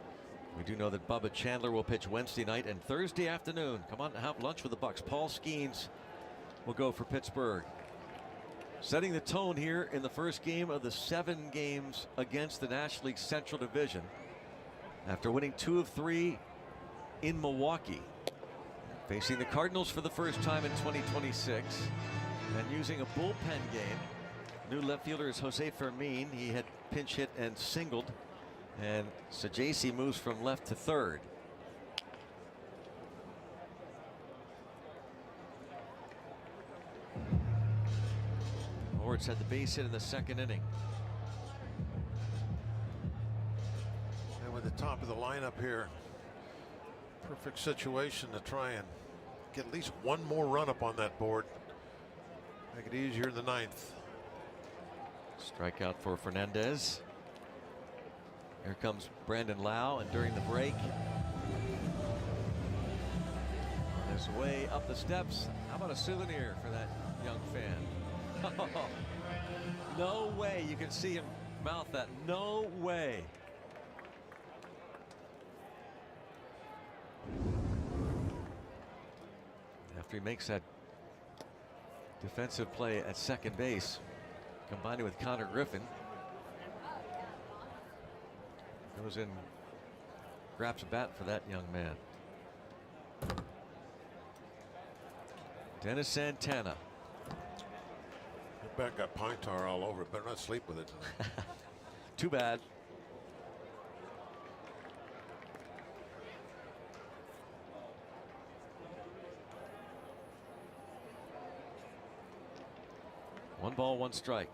We do know that Bubba Chandler will pitch Wednesday night and Thursday afternoon. Come on and have lunch with the Bucks. Paul Skeens will go for Pittsburgh. Setting the tone here in the first game of the 7 games against the National League Central Division. After winning 2 of 3 in Milwaukee. Facing the Cardinals for the first time in 2026. And using a bullpen game. New left fielder is Jose Fermin. He had pinch hit and singled. And Sajasi moves from left to third. Horwitz had the base hit in the second inning. And with the top of the lineup here, perfect situation to try and get at least one more run up on that board. Make it easier in the 9th. Strikeout for Fernandez. Here comes Brandon Lau, and during the break, on his way up the steps, how about a souvenir for that young fan? No way. You can see him mouth that. No way. After he makes that defensive play at second base, combining with Connor Griffin, goes in, grabs a bat for that young man. Dennis Santana. That bat got pine tar all over it. Better not sleep with it. Too bad. One ball, one strike.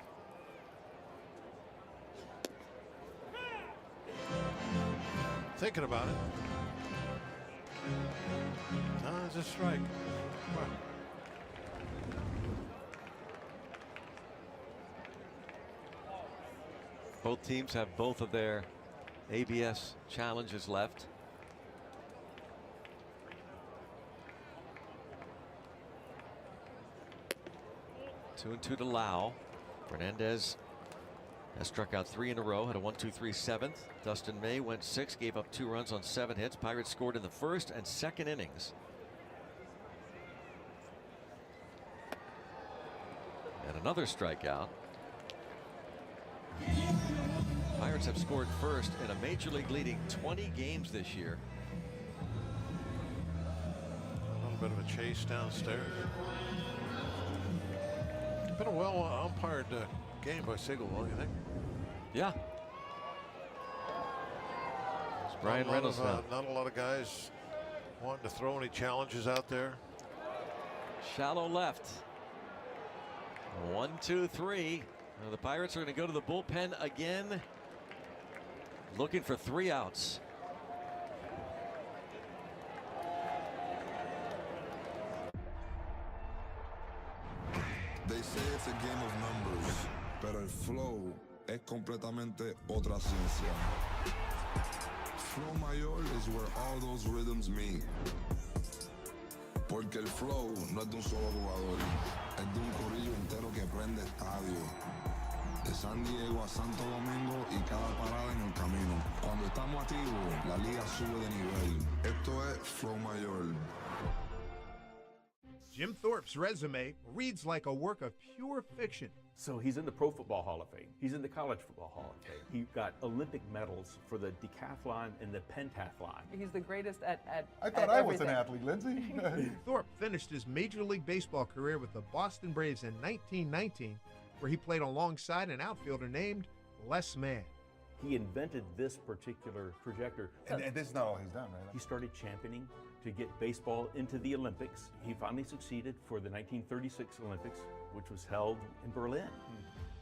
Thinking about it. No, it's a strike. Wow. Both teams have both of their ABS challenges left. Two and two to Lau. Fernandez has struck out 3 in a row, had a 1-2-3 seventh. Dustin May went 6, gave up 2 runs on 7 hits. Pirates scored in the first and second innings. And another strikeout. Pirates have scored first in a major league leading 20 games this year. A little bit of a chase downstairs. Been a well umpired game by Sigelwald, you think? Yeah. It's Brian Reynolds now. Not a lot of guys wanting to throw any challenges out there. Shallow left. 1, 2, 3. Now the Pirates are going to go to the bullpen again, looking for 3 outs. They say it's a game of numbers, pero el flow es completamente otra ciencia. Flow mayor is where all those rhythms meet. Porque el flow no es de un solo jugador, es de un corillo entero que prende estadio. De San Diego a Santo Domingo y cada parada en el camino. Cuando estamos activos, la liga sube de nivel. Esto es Flow Mayor. Jim Thorpe's resume reads like a work of pure fiction. So he's in the Pro Football Hall of Fame. He's in the College Football Hall of Fame. He got Olympic medals for the decathlon and the pentathlon. He's the greatest at I thought I was an athlete, Lindsay. Thorpe finished his Major League Baseball career with the Boston Braves in 1919, where he played alongside an outfielder named Les Mann. He invented this particular projector. And this is not all he's done, right? He started championing to get baseball into the Olympics. He finally succeeded for the 1936 Olympics, which was held in Berlin.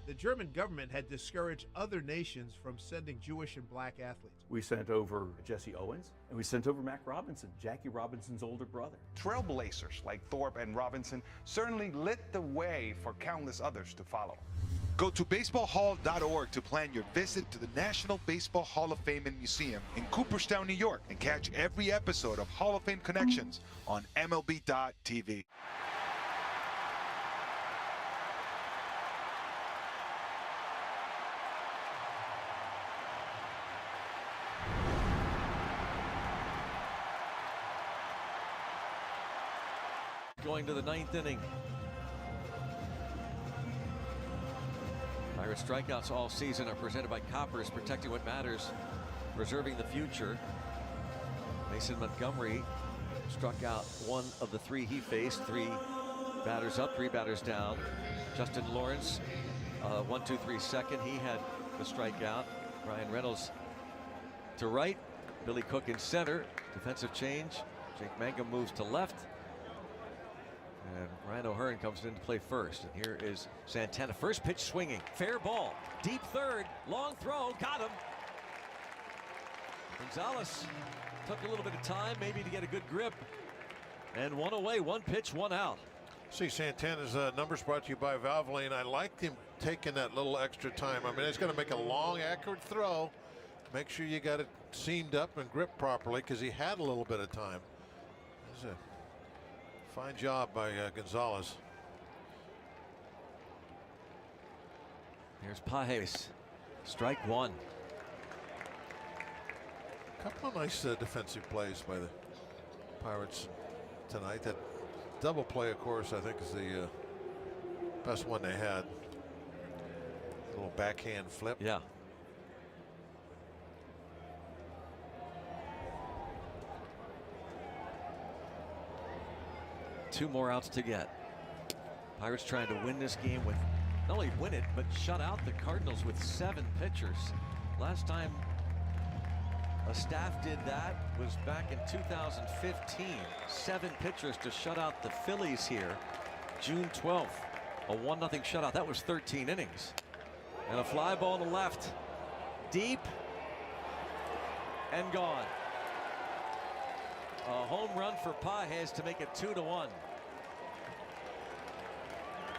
The German government had discouraged other nations from sending Jewish and black athletes. We sent over Jesse Owens, and we sent over Mac Robinson, Jackie Robinson's older brother. Trailblazers like Thorpe and Robinson certainly lit the way for countless others to follow. Go to baseballhall.org to plan your visit to the National Baseball Hall of Fame and Museum in Cooperstown, New York, and catch every episode of Hall of Fame Connections on MLB.tv. Going to the 9th inning. Pirate strikeouts all season are presented by Coppers, protecting what matters, preserving the future. Mason Montgomery struck out 1 of the 3 he faced. 3 batters up, 3 batters down. Justin Lawrence, 1, 2, 3 second. He had the strikeout. Brian Reynolds to right. Billy Cook in center. Defensive change. Jake Mangum moves to left. And Ryan O'Hearn comes in to play first. And here is Santana. First pitch swinging. Fair ball. Deep third. Long throw. Got him. Gonzalez took a little bit of time maybe to get a good grip. And 1 away. 1 pitch, 1 out. See Santana's numbers brought to you by Valvoline. I liked him taking that little extra time. I mean, he's going to make a long, accurate throw. Make sure you got it seamed up and gripped properly because he had a little bit of time. This is a fine job by Gonzalez. Here's Pajes. Strike 1. A couple of nice defensive plays by the Pirates tonight. That double play, of course, I think is the best one they had. A little backhand flip. Yeah. Two more outs to get. Pirates trying to win this game with, not only win it, but shut out the Cardinals with 7 pitchers. Last time a staff did that was back in 2015. 7 pitchers to shut out the Phillies here. June 12th, a 1-0 shutout. That was 13 innings. And a fly ball to left. Deep and gone. A home run for Pajes to make it 2-1.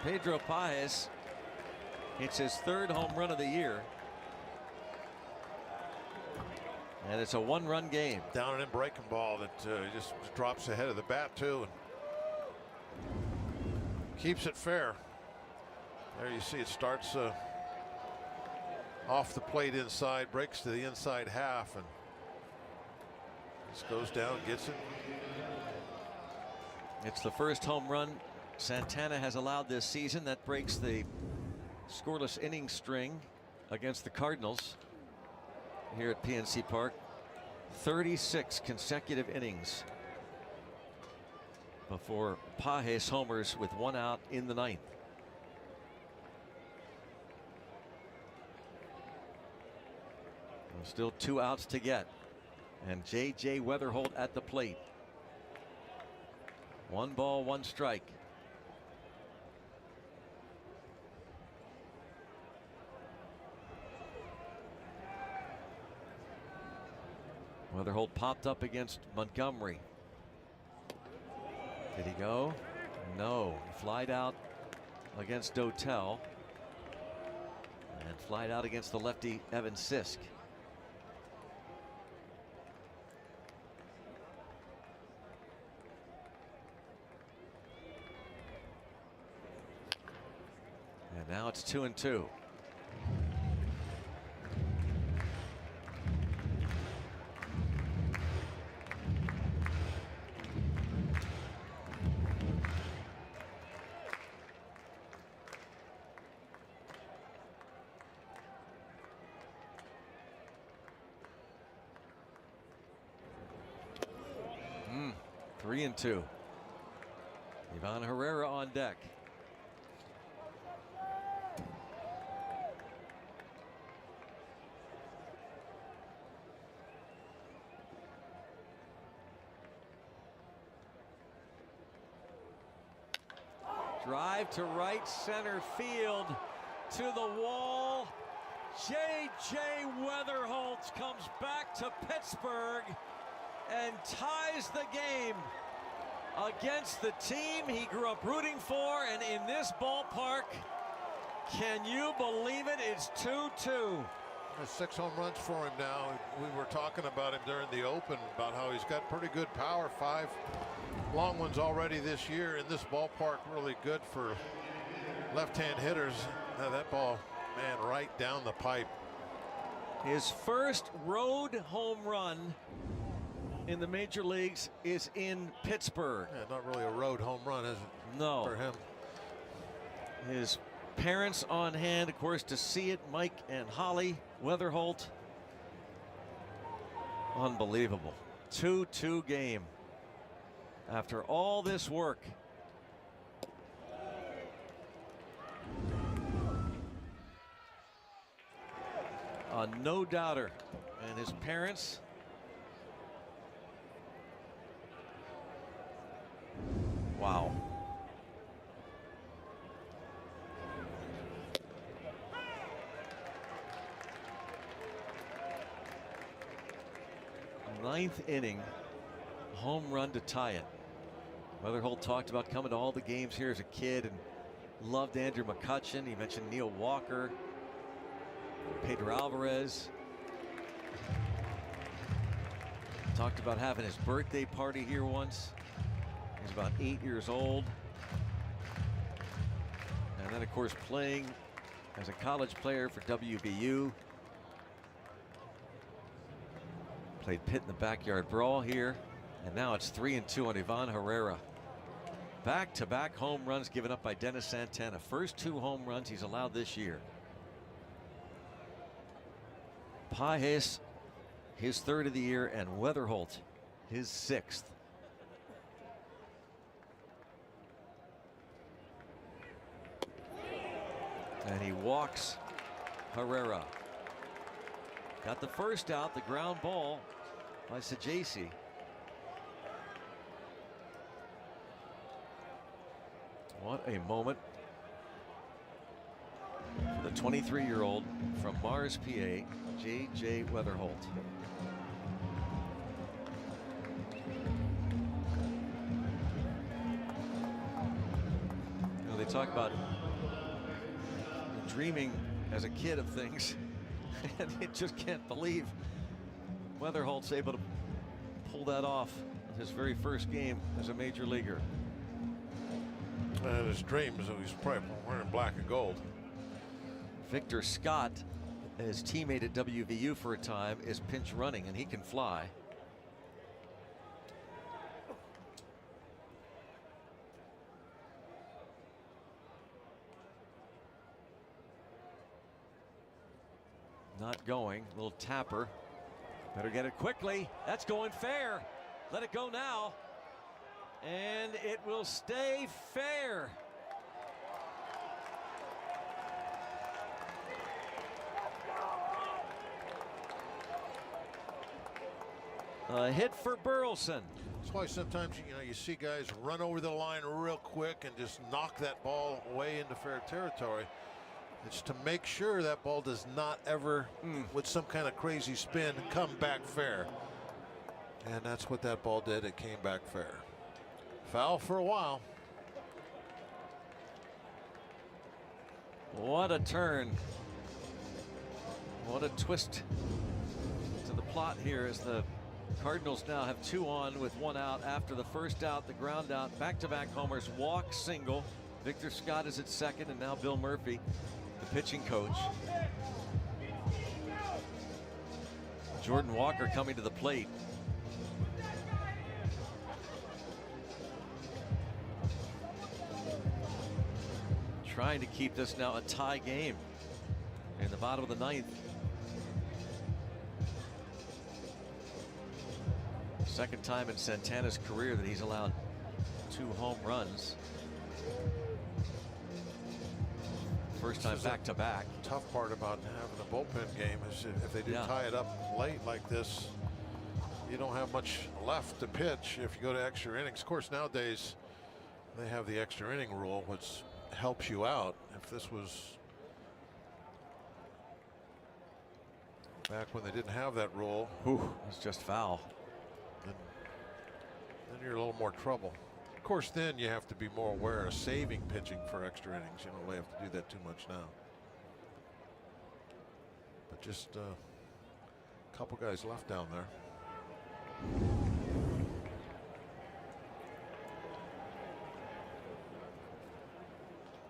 Pedro Pajes hits his 3rd home run of the year. And it's a 1-run game. Down and in breaking ball that just drops ahead of the bat too and keeps it fair. There you see it starts off the plate inside, breaks to the inside half, and just goes down, gets it. It's the first home run Santana has allowed this season. That breaks the scoreless inning string against the Cardinals here at PNC Park. 36 consecutive innings. before Pages homers with 1 out in the 9th. Still 2 outs to get. And J.J. Weatherholt at the plate. 1 ball, 1 strike. Weatherholt popped up against Montgomery. Did he go? No. He flied out against Dotel. And flied out against the lefty Evan Sisk. And now it's 2-2. Three and 2. Ivan Herrera on deck. Drive to right center field, to the wall. J.J. Weatherholt comes back to Pittsburgh and ties the game against the team he grew up rooting for. And in this ballpark, can you believe it? It's 2-2. There's 6 home runs for him now. We were talking about him during the open about how he's got pretty good power. 5 long ones already this year in this ballpark. Really good for left-hand hitters. That ball, man, right down the pipe. His first road home run in the major leagues is in Pittsburgh. Yeah, not really a road home run, is it? No. For him. His parents on hand, of course, to see it. Mike and Holly Weatherholt. Unbelievable. 2-2 game. After all this work. A no-doubter. And his parents. Wow. Ninth inning, home run to tie it. Weatherholt talked about coming to all the games here as a kid and loved Andrew McCutchen. He mentioned Neil Walker, Pedro Alvarez. Talked about having his birthday party here once. He's about 8 years old. And then, of course, playing as a college player for WVU. Played Pitt in the backyard brawl here. And now it's 3-2 on Ivan Herrera. Back-to-back home runs given up by Dennis Santana. First 2 home runs he's allowed this year. Pages, his 3rd of the year, and Weatherholt, his 6th. And he walks Herrera. Got the first out, the ground ball by Sajasi. What a moment for the 23-year-old from Mars, PA, J.J. Weatherholt. You know, they talk about dreaming as a kid of things, and you just can't believe Weatherholt's able to pull that off in his very first game as a major leaguer. And his dreams, he's probably wearing black and gold. Victor Scott, his teammate at WVU for a time, is pinch running, and he can fly. Not going. Little tapper. Better get it quickly. That's going fair. Let it go now. And it will stay fair. A hit for Burleson. That's why sometimes you see guys run over the line real quick and just knock that ball way into fair territory. It's to make sure that ball does not ever, with some kind of crazy spin, come back fair. And that's what that ball did. It came back fair. Foul for a while. What a turn. What a twist to the plot here as the Cardinals now have 2 on with 1 out after the first out, the ground out, back-to-back homers, walk, single. Victor Scott is at second, and now Bill Murphy, the pitching coach. Jordan Walker coming to the plate. Trying to keep this now a tie game in the bottom of the 9th. Second time in Santana's career that he's allowed 2 home runs. First time back-to-back. Tough part about having a bullpen game is if they do tie it up late like this, you don't have much left to pitch if you go to extra innings. Of course, nowadays they have the extra inning rule, which helps you out. If this was back when they didn't have that rule, it's just foul. Then you're in a little more trouble. Of course, then you have to be more aware of saving pitching for extra innings. You don't really have to do that too much now. But just a couple guys left down there.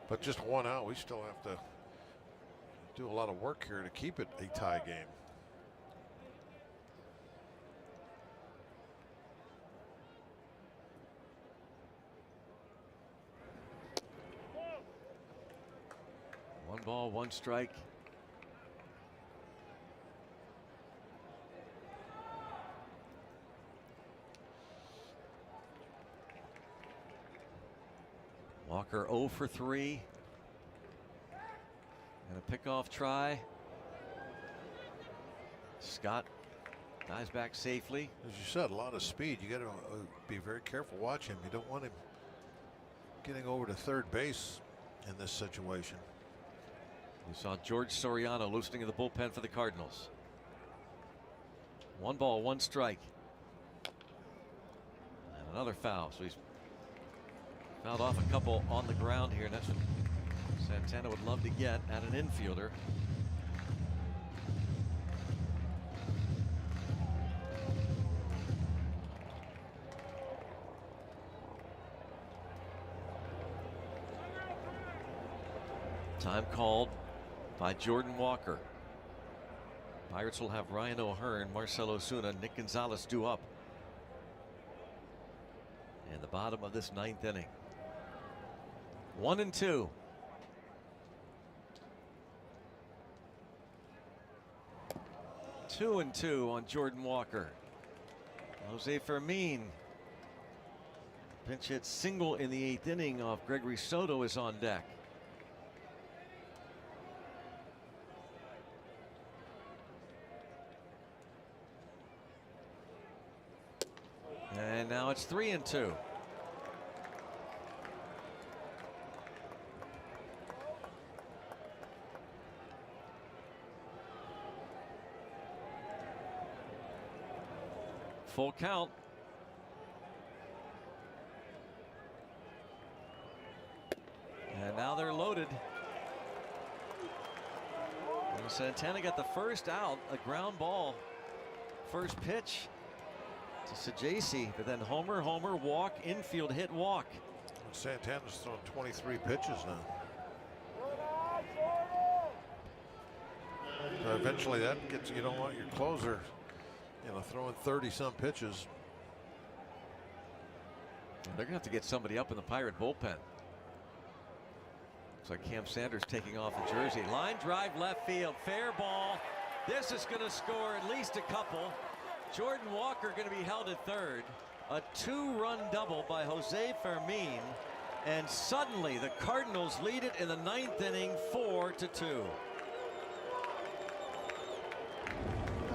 But just 1 out, we still have to do a lot of work here to keep it a tie game. One ball, 1 strike. Walker 0 for 3. And a pickoff try. Scott dives back safely. As you said, a lot of speed. You got to be very careful watching him. You don't want him getting over to third base in this situation. We saw George Soriano loosening in the bullpen for the Cardinals. 1 ball, 1 strike. And another foul. So he's fouled off a couple on the ground here, and that's what Santana would love to get at an infielder. Time called by Jordan Walker. Pirates will have Ryan O'Hearn, Marcell Ozuna, Nick Gonzalez due up in the bottom of this 9th inning. 1-2. Two and 2 on Jordan Walker. Jose Fermin. Pinch hit single in the 8th inning off Gregory Soto is on deck. And now it's 3-2. Full count. And now they're loaded. And Santana got the first out, a ground ball. First pitch to Sajasi, but then homer, walk, infield hit, walk. Santana's thrown 23 pitches now. So eventually that gets, you don't want your closer, throwing 30-some pitches. They're gonna have to get somebody up in the Pirate bullpen. Looks like Cam Sanders taking off the jersey. Line drive left field, fair ball. This is gonna score at least a couple. Jordan Walker going to be held at third. A 2-run double by Jose Fermin, and suddenly the Cardinals lead it in the 9th inning, 4-2.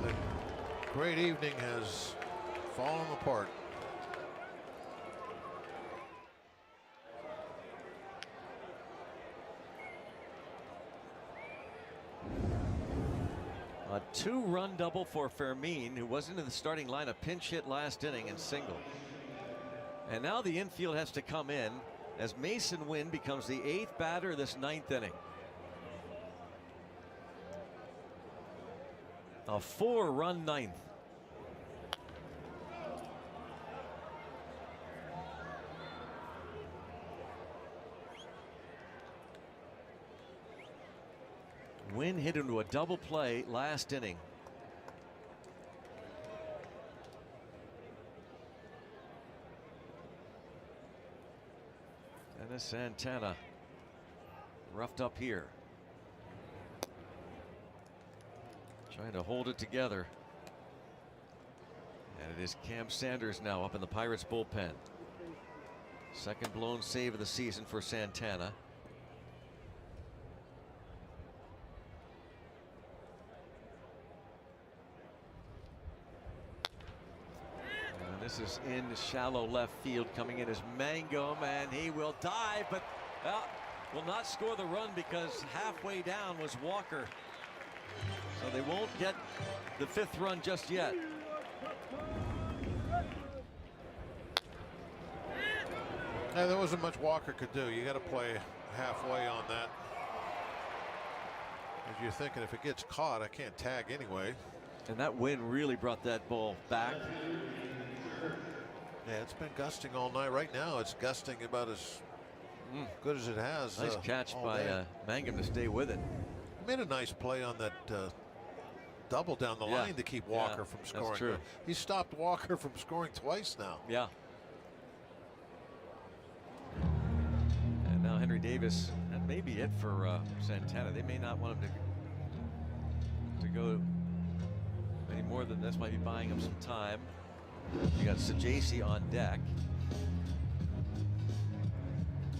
A great evening has fallen apart. A 2-run double for Fermin, who wasn't in the starting lineup, pinch hit last inning and single. And now the infield has to come in as Mason Wynn becomes the 8th batter of this 9th inning. A 4-run 9th. Wynn hit into a double play last inning. Dennis Santana roughed up here, trying to hold it together. And it is Cam Sanders now up in the Pirates bullpen. Second blown save of the season for Santana. This is in shallow left field. Coming in is Mangum, and he will dive, but will not score the run because halfway down was Walker. So they won't get the 5th run just yet. Yeah, there wasn't much Walker could do. You got to play halfway on that. As you're thinking, if it gets caught, I can't tag anyway. And that wind really brought that ball back. Yeah, it's been gusting all night. Right now, it's gusting about as good as it has. Nice catch by Mangum to stay with it. Made a nice play on that double down the line to keep Walker from scoring. That's true. He stopped Walker from scoring twice now. Yeah. And now Henry Davis, that may be it for Santana. They may not want him to go any more than this. Might be buying him some time. You got Sajasi on deck.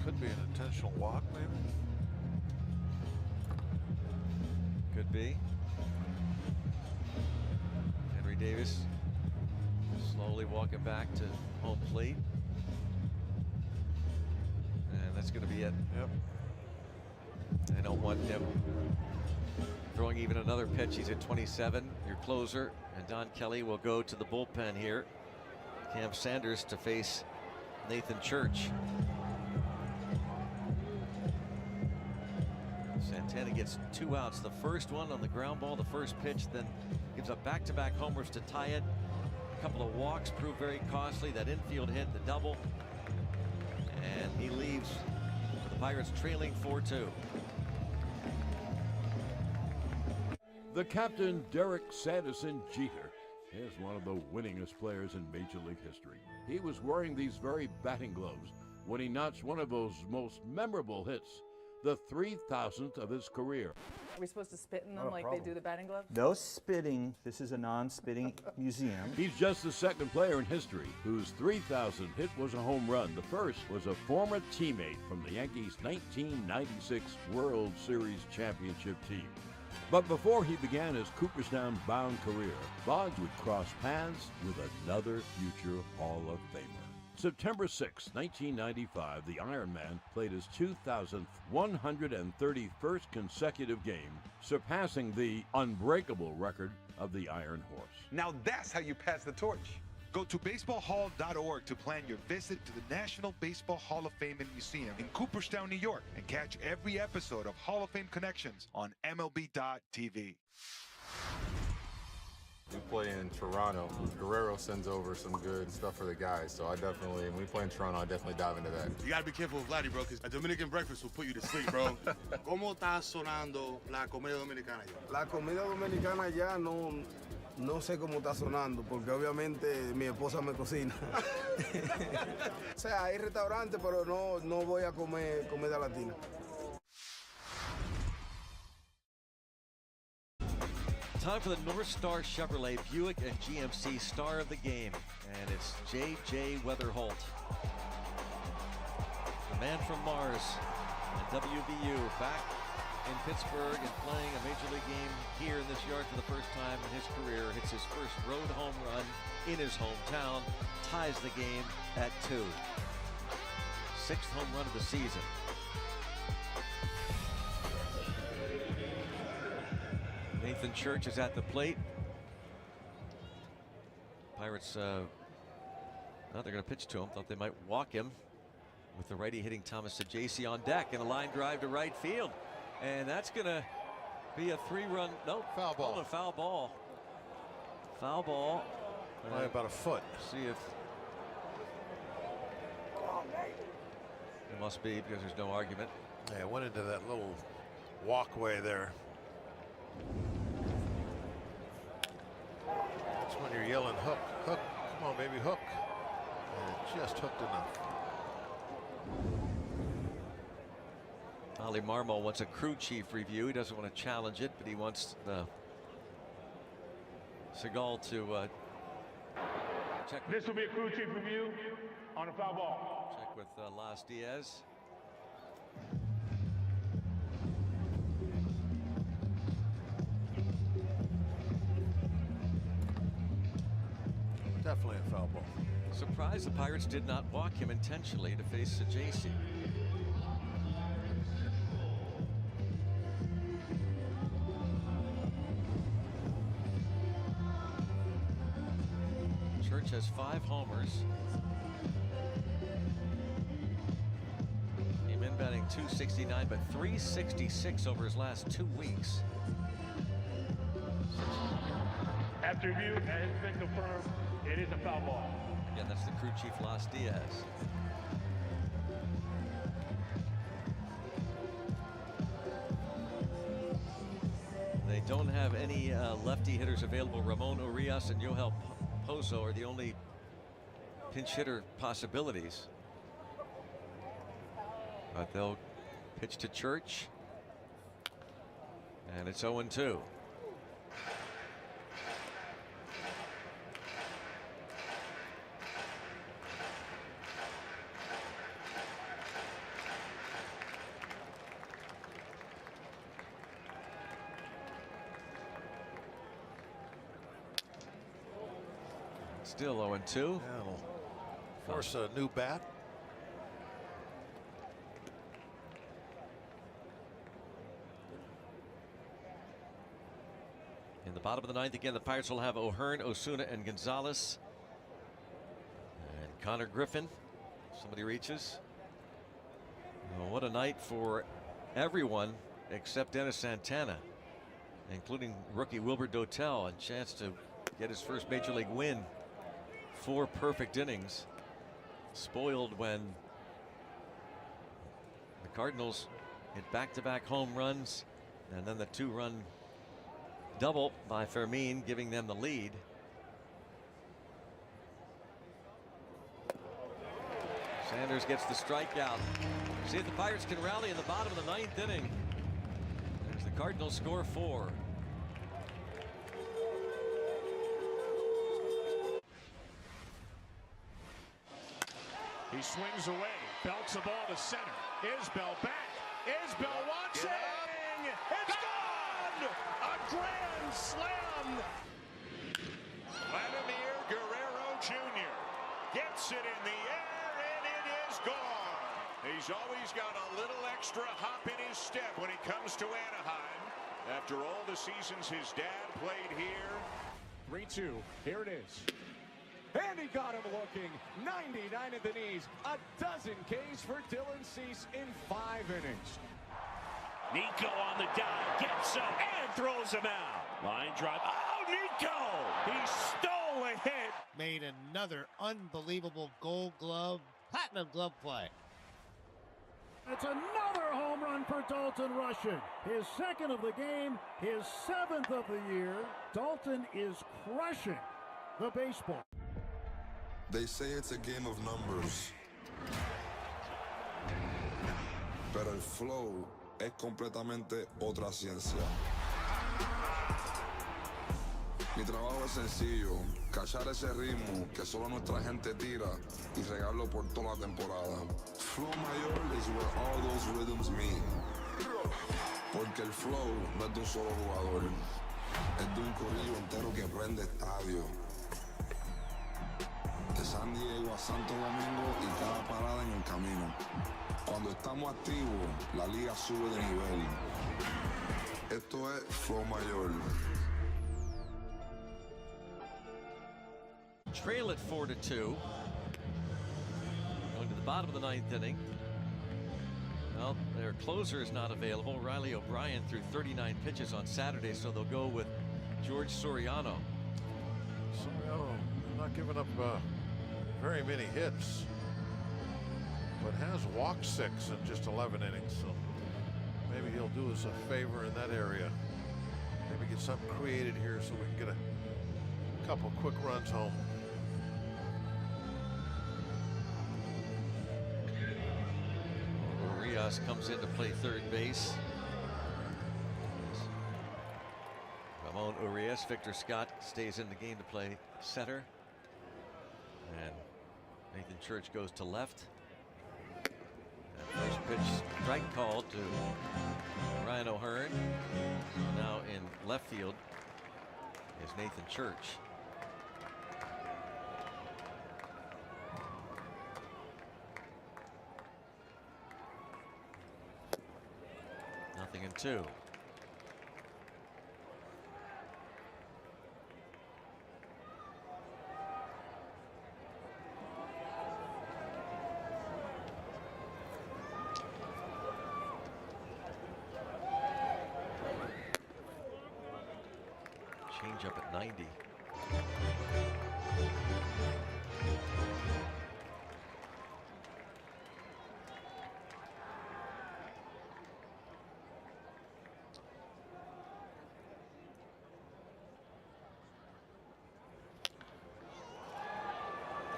Could be an intentional walk, maybe. Could be. Henry Davis slowly walking back to home plate. And that's going to be it. Yep. They don't want him throwing even another pitch. He's at 27, your closer. And Don Kelly will go to the bullpen here. Cam Sanders to face Nathan Church. Santana gets 2 outs. The first one on the ground ball, the first pitch, then gives up back-to-back homers to tie it. A couple of walks proved very costly. That infield hit, the double. And he leaves the Pirates trailing 4-2. The captain, Derek Sanderson Jeter, is one of the winningest players in Major League history. He was wearing these very batting gloves when he notched one of those most memorable hits, the 3,000th of his career. Are we supposed to spit in them like they do the batting gloves? No spitting. This is a non-spitting museum. He's just the second player in history whose 3,000th hit was a home run. The first was a former teammate from the Yankees' 1996 World Series championship team. But before he began his Cooperstown-bound career, Bonds would cross paths with another future Hall of Famer. September 6, 1995, the Iron Man played his 2,131st consecutive game, surpassing the unbreakable record of the Iron Horse. Now that's how you pass the torch. Go to baseballhall.org to plan your visit to the National Baseball Hall of Fame and Museum in Cooperstown, New York, and catch every episode of Hall of Fame Connections on MLB.tv. We play in Toronto. Guerrero sends over some good stuff for the guys, so when we play in Toronto, I definitely dive into that. You gotta be careful with Vladdy, bro, because a Dominican breakfast will put you to sleep, bro. ¿Cómo está sonando la comida dominicana ya? La comida dominicana ya no sé cómo está sonando, porque obviamente mi esposa me cocina. O sea, hay restaurantes, pero no voy a comer comida latina. Time for the North Star Chevrolet Buick and GMC Star of the Game, and it's J.J. Weatherholt, the man from Mars and WVU, back in Pittsburgh and playing a major league game here in this yard for the first time in his career. Hits his first road home run in his hometown, ties the game at 2. 6th home run of the season. Nathan Church is at the plate. Pirates, they're going to pitch to him. Thought they might walk him with the righty hitting Thomas Sajaci on deck, and a line drive to right field. And that's going to be a 3-run, nope, foul ball. Oh, a foul ball. Foul ball. Probably about a foot. See if it must be, because there's no argument. Yeah, it went into that little walkway there. That's when you're yelling, hook, hook, come on, baby, hook. And it just hooked enough. Ali Marmol wants a crew chief review. He doesn't want to challenge it, but he wants the Seagal to check. This will be a crew chief review on a foul ball. Check with Las Diaz. Definitely a foul ball. Surprised the Pirates did not walk him intentionally to face Sajaci. Church has 5 homers. Came in batting .269, but .366 over his last 2 weeks. After review, it has been confirmed, it is a foul ball. Again, that's the crew chief, Las Diaz. They don't have any lefty hitters available. Ramon Urias and Yoel Pozo are the only pinch hitter possibilities. But they'll pitch to Church. And it's 0-2. Still 0-2. That'll force a new bat. In the bottom of the 9th, again, the Pirates will have O'Hearn, Osuna, and Gonzalez. And Connor Griffin. Somebody reaches. Well, what a night for everyone except Dennis Santana, including rookie Wilbur Dotel. A chance to get his first major league win. 4 perfect innings. Spoiled when the Cardinals hit back-to-back home runs, and then the 2-run double by Fermin, giving them the lead. Sanders gets the strikeout. See if the Pirates can rally in the bottom of the 9th inning. There's the Cardinals score 4. He swings away, belts the ball to center. Isbell back. Isbell wants it. It's gone! A grand slam! Vladimir Guerrero Jr. gets it in the air, and it is gone. He's always got a little extra hop in his step when he comes to Anaheim. After all the seasons his dad played here. 3-2. Here it is. And he got him looking. 99 at the knees. A dozen Ks for Dylan Cease in 5 innings. Nico on the dive, gets him and throws him out. Line drive. Oh, Nico! He stole a hit. Made another unbelievable Gold Glove, Platinum Glove play. It's another home run for Dalton Rushing. His 2nd of the game, his 7th of the year. Dalton is crushing the baseball. They say it's a game of numbers, pero el flow es completamente otra ciencia. Mi trabajo es sencillo, cachar ese ritmo que solo nuestra gente tira y regarlo por toda la temporada. Flow mayor is where all those rhythms meet. Porque el flow no es de un solo jugador, es de un corillo entero que prende estadio. De San Diego a Santo Domingo y cada parada en el camino. Cuando estamos activos, la liga sube de nivel. Esto es Flow Mayor. Trail it 4-2. Going to the bottom of the ninth inning. Well, their closer is not available. Riley O'Brien threw 39 pitches on Saturday, so they'll go with George Soriano. Soriano not giving up very many hits, but has walked 6 in just 11 innings, so maybe he'll do us a favor in that area. Maybe get something created here so we can get a couple quick runs home. Urias comes in to play third base. Ramon Urias, Victor Scott stays in the game to play center. And Nathan Church goes to left. And first pitch strike called to Ryan O'Hearn. So now in left field is Nathan Church. Nothing in 2. Change up at 90.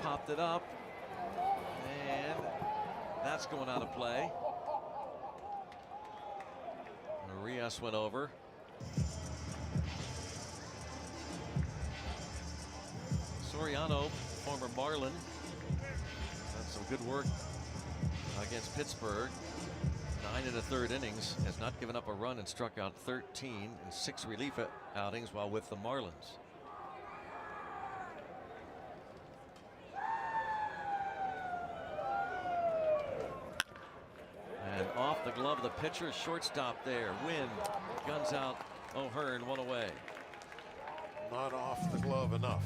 Popped it up, and that's going out of play. Urias went over. Soriano, former Marlin, done some good work against Pittsburgh. 9 1/3 innings, has not given up a run and struck out 13 in 6 relief outings while with the Marlins. And off the glove of the pitcher, shortstop there. Wynn guns out O'Hearn, 1 away. Not off the glove enough.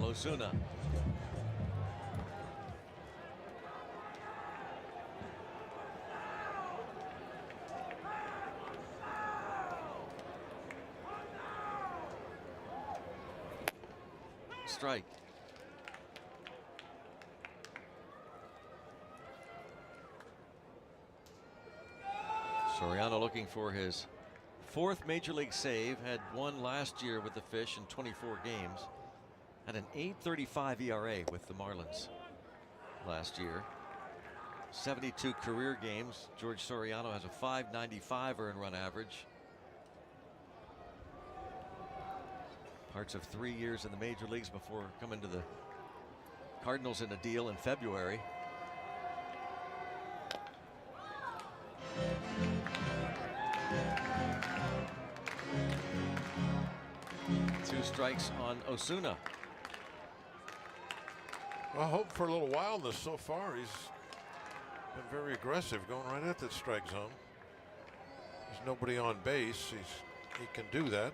Osuna. Strike. Soriano looking for his 4th major league save. Had one last year with the Fish in 24 games. Had an 8.35 ERA with the Marlins last year. 72 career games. George Soriano has a 5.95 earned run average. Parts of 3 years in the major leagues before coming to the Cardinals in a deal in February. Two strikes on Osuna. Well, I hope for a little wildness so far. He's been very aggressive, going right at that strike zone. There's nobody on base. He can do that.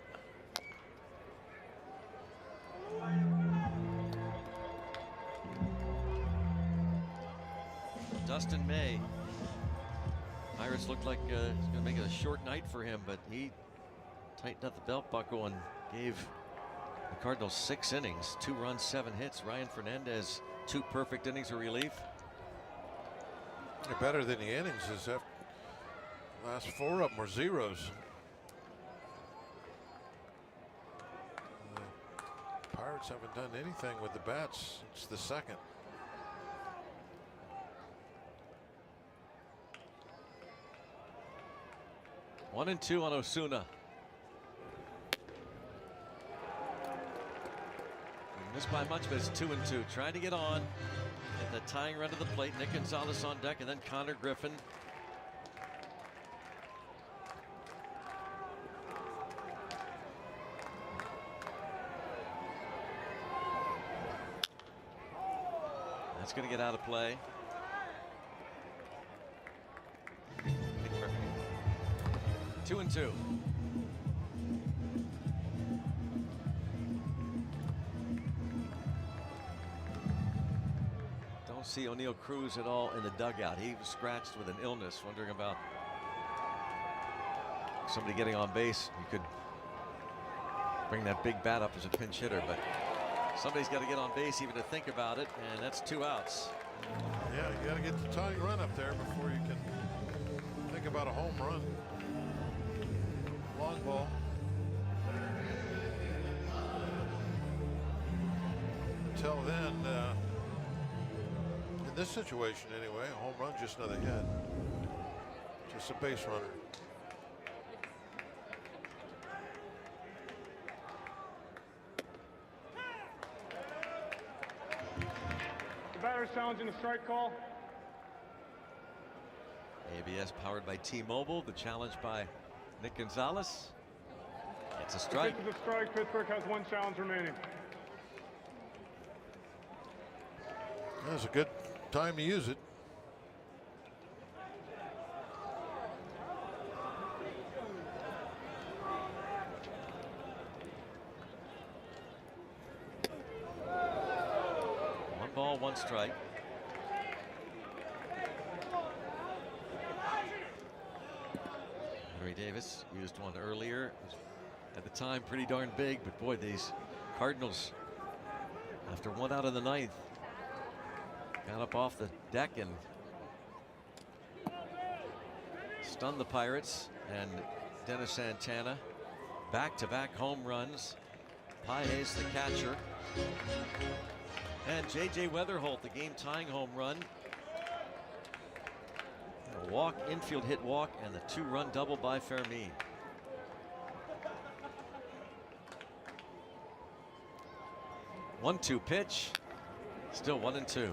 Dustin May. Pirates looked like it's going to make it a short night for him, but he tightened up the belt buckle and gave the Cardinals 6 innings, 2 runs, 7 hits. Ryan Fernandez, 2 perfect innings of relief. They're better than the innings is after last 4 of them were zeros. The Pirates haven't done anything with the bats. It's the second. One and two on Osuna. Missed by much, but it's 2-2. Trying to get on at the tying run to the plate. Nick Gonzalez on deck, and then Connor Griffin. That's going to get out of play. 2-2. Don't see O'Neill Cruz at all in the dugout. He was scratched with an illness, wondering about somebody getting on base. You could bring that big bat up as a pinch hitter, but somebody's got to get on base even to think about it, and that's 2 outs. Yeah, you got to get the tying run up there before you can think about a home run. Long ball. Until then, in this situation anyway, a home run, just another hit. Just a base runner. The batter's challenging the strike call. ABS powered by T-Mobile. The challenge by Nick Gonzalez. It's a strike. This is a strike. Pittsburgh has 1 challenge remaining. That's a good time to use it. One ball, 1 strike. Davis used one earlier. At the time, pretty darn big, but boy, these Cardinals, after 1 out of the 9th, got up off the deck and stunned the Pirates. And Dennis Santana, back-to-back home runs. Paez, the catcher, and J.J. Weatherholt, the game-tying home run. A walk, infield hit walk, and the 2-run double by Fermin. One-two pitch, still 1-2.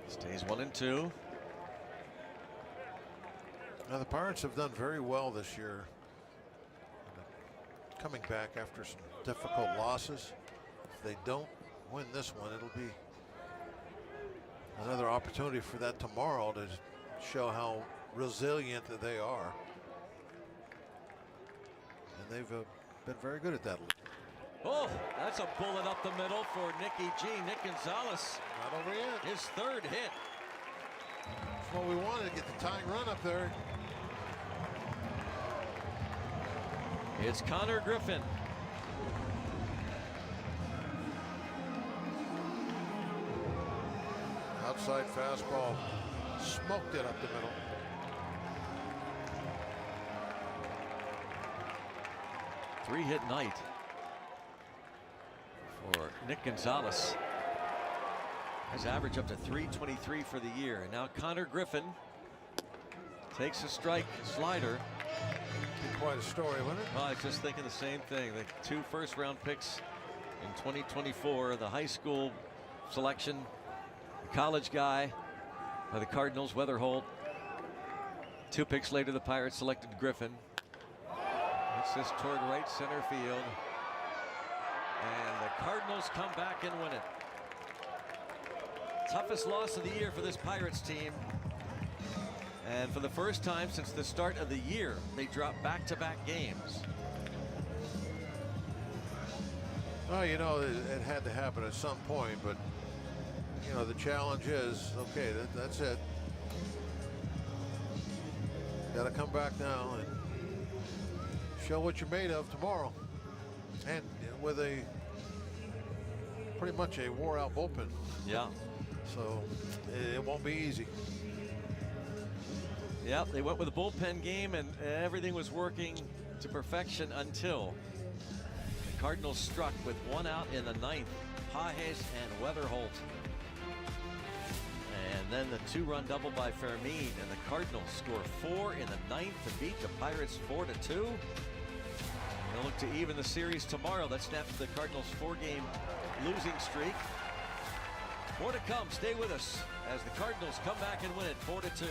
Stays 1-2. Now the Pirates have done very well this year, coming back after some difficult losses. If they don't win this one, it'll be another opportunity for that tomorrow to show how resilient that they are. And they've been very good at that. Oh, that's a bullet up the middle for Nicky G. Nick Gonzalez. Not over yet. His 3rd hit. That's what we wanted, to get the tying run up there. It's Connor Griffin. Outside fastball, smoked it up the middle. Three-hit night for Nick Gonzalez. His average up to .323 for the year. And now Connor Griffin takes a strike slider. Be quite a story, wouldn't it? Well, I was just thinking the same thing. The 2 first-round picks in 2024, the high school selection, the college guy by the Cardinals, Weatherholt. 2 picks later, the Pirates selected Griffin. Hits this toward right center field. And the Cardinals come back and win it. Toughest loss of the year for this Pirates team. And for the first time since the start of the year, they dropped back-to-back games. Well, you know, it had to happen at some point, but, you know, the challenge is, okay, that's it. Got to come back now and show what you're made of tomorrow. And with a pretty much a wore-out bullpen. Yeah. So it won't be easy. Yeah, they went with a bullpen game, and everything was working to perfection until the Cardinals struck with 1 out in the 9th. Pages and Weatherholt. And then the 2-run double by Fermin, and the Cardinals score 4 in the 9th to beat the Pirates 4-2. They'll look to even the series tomorrow. That snaps the Cardinals' 4-game losing streak. More to come. Stay with us as the Cardinals come back and win it 4-2.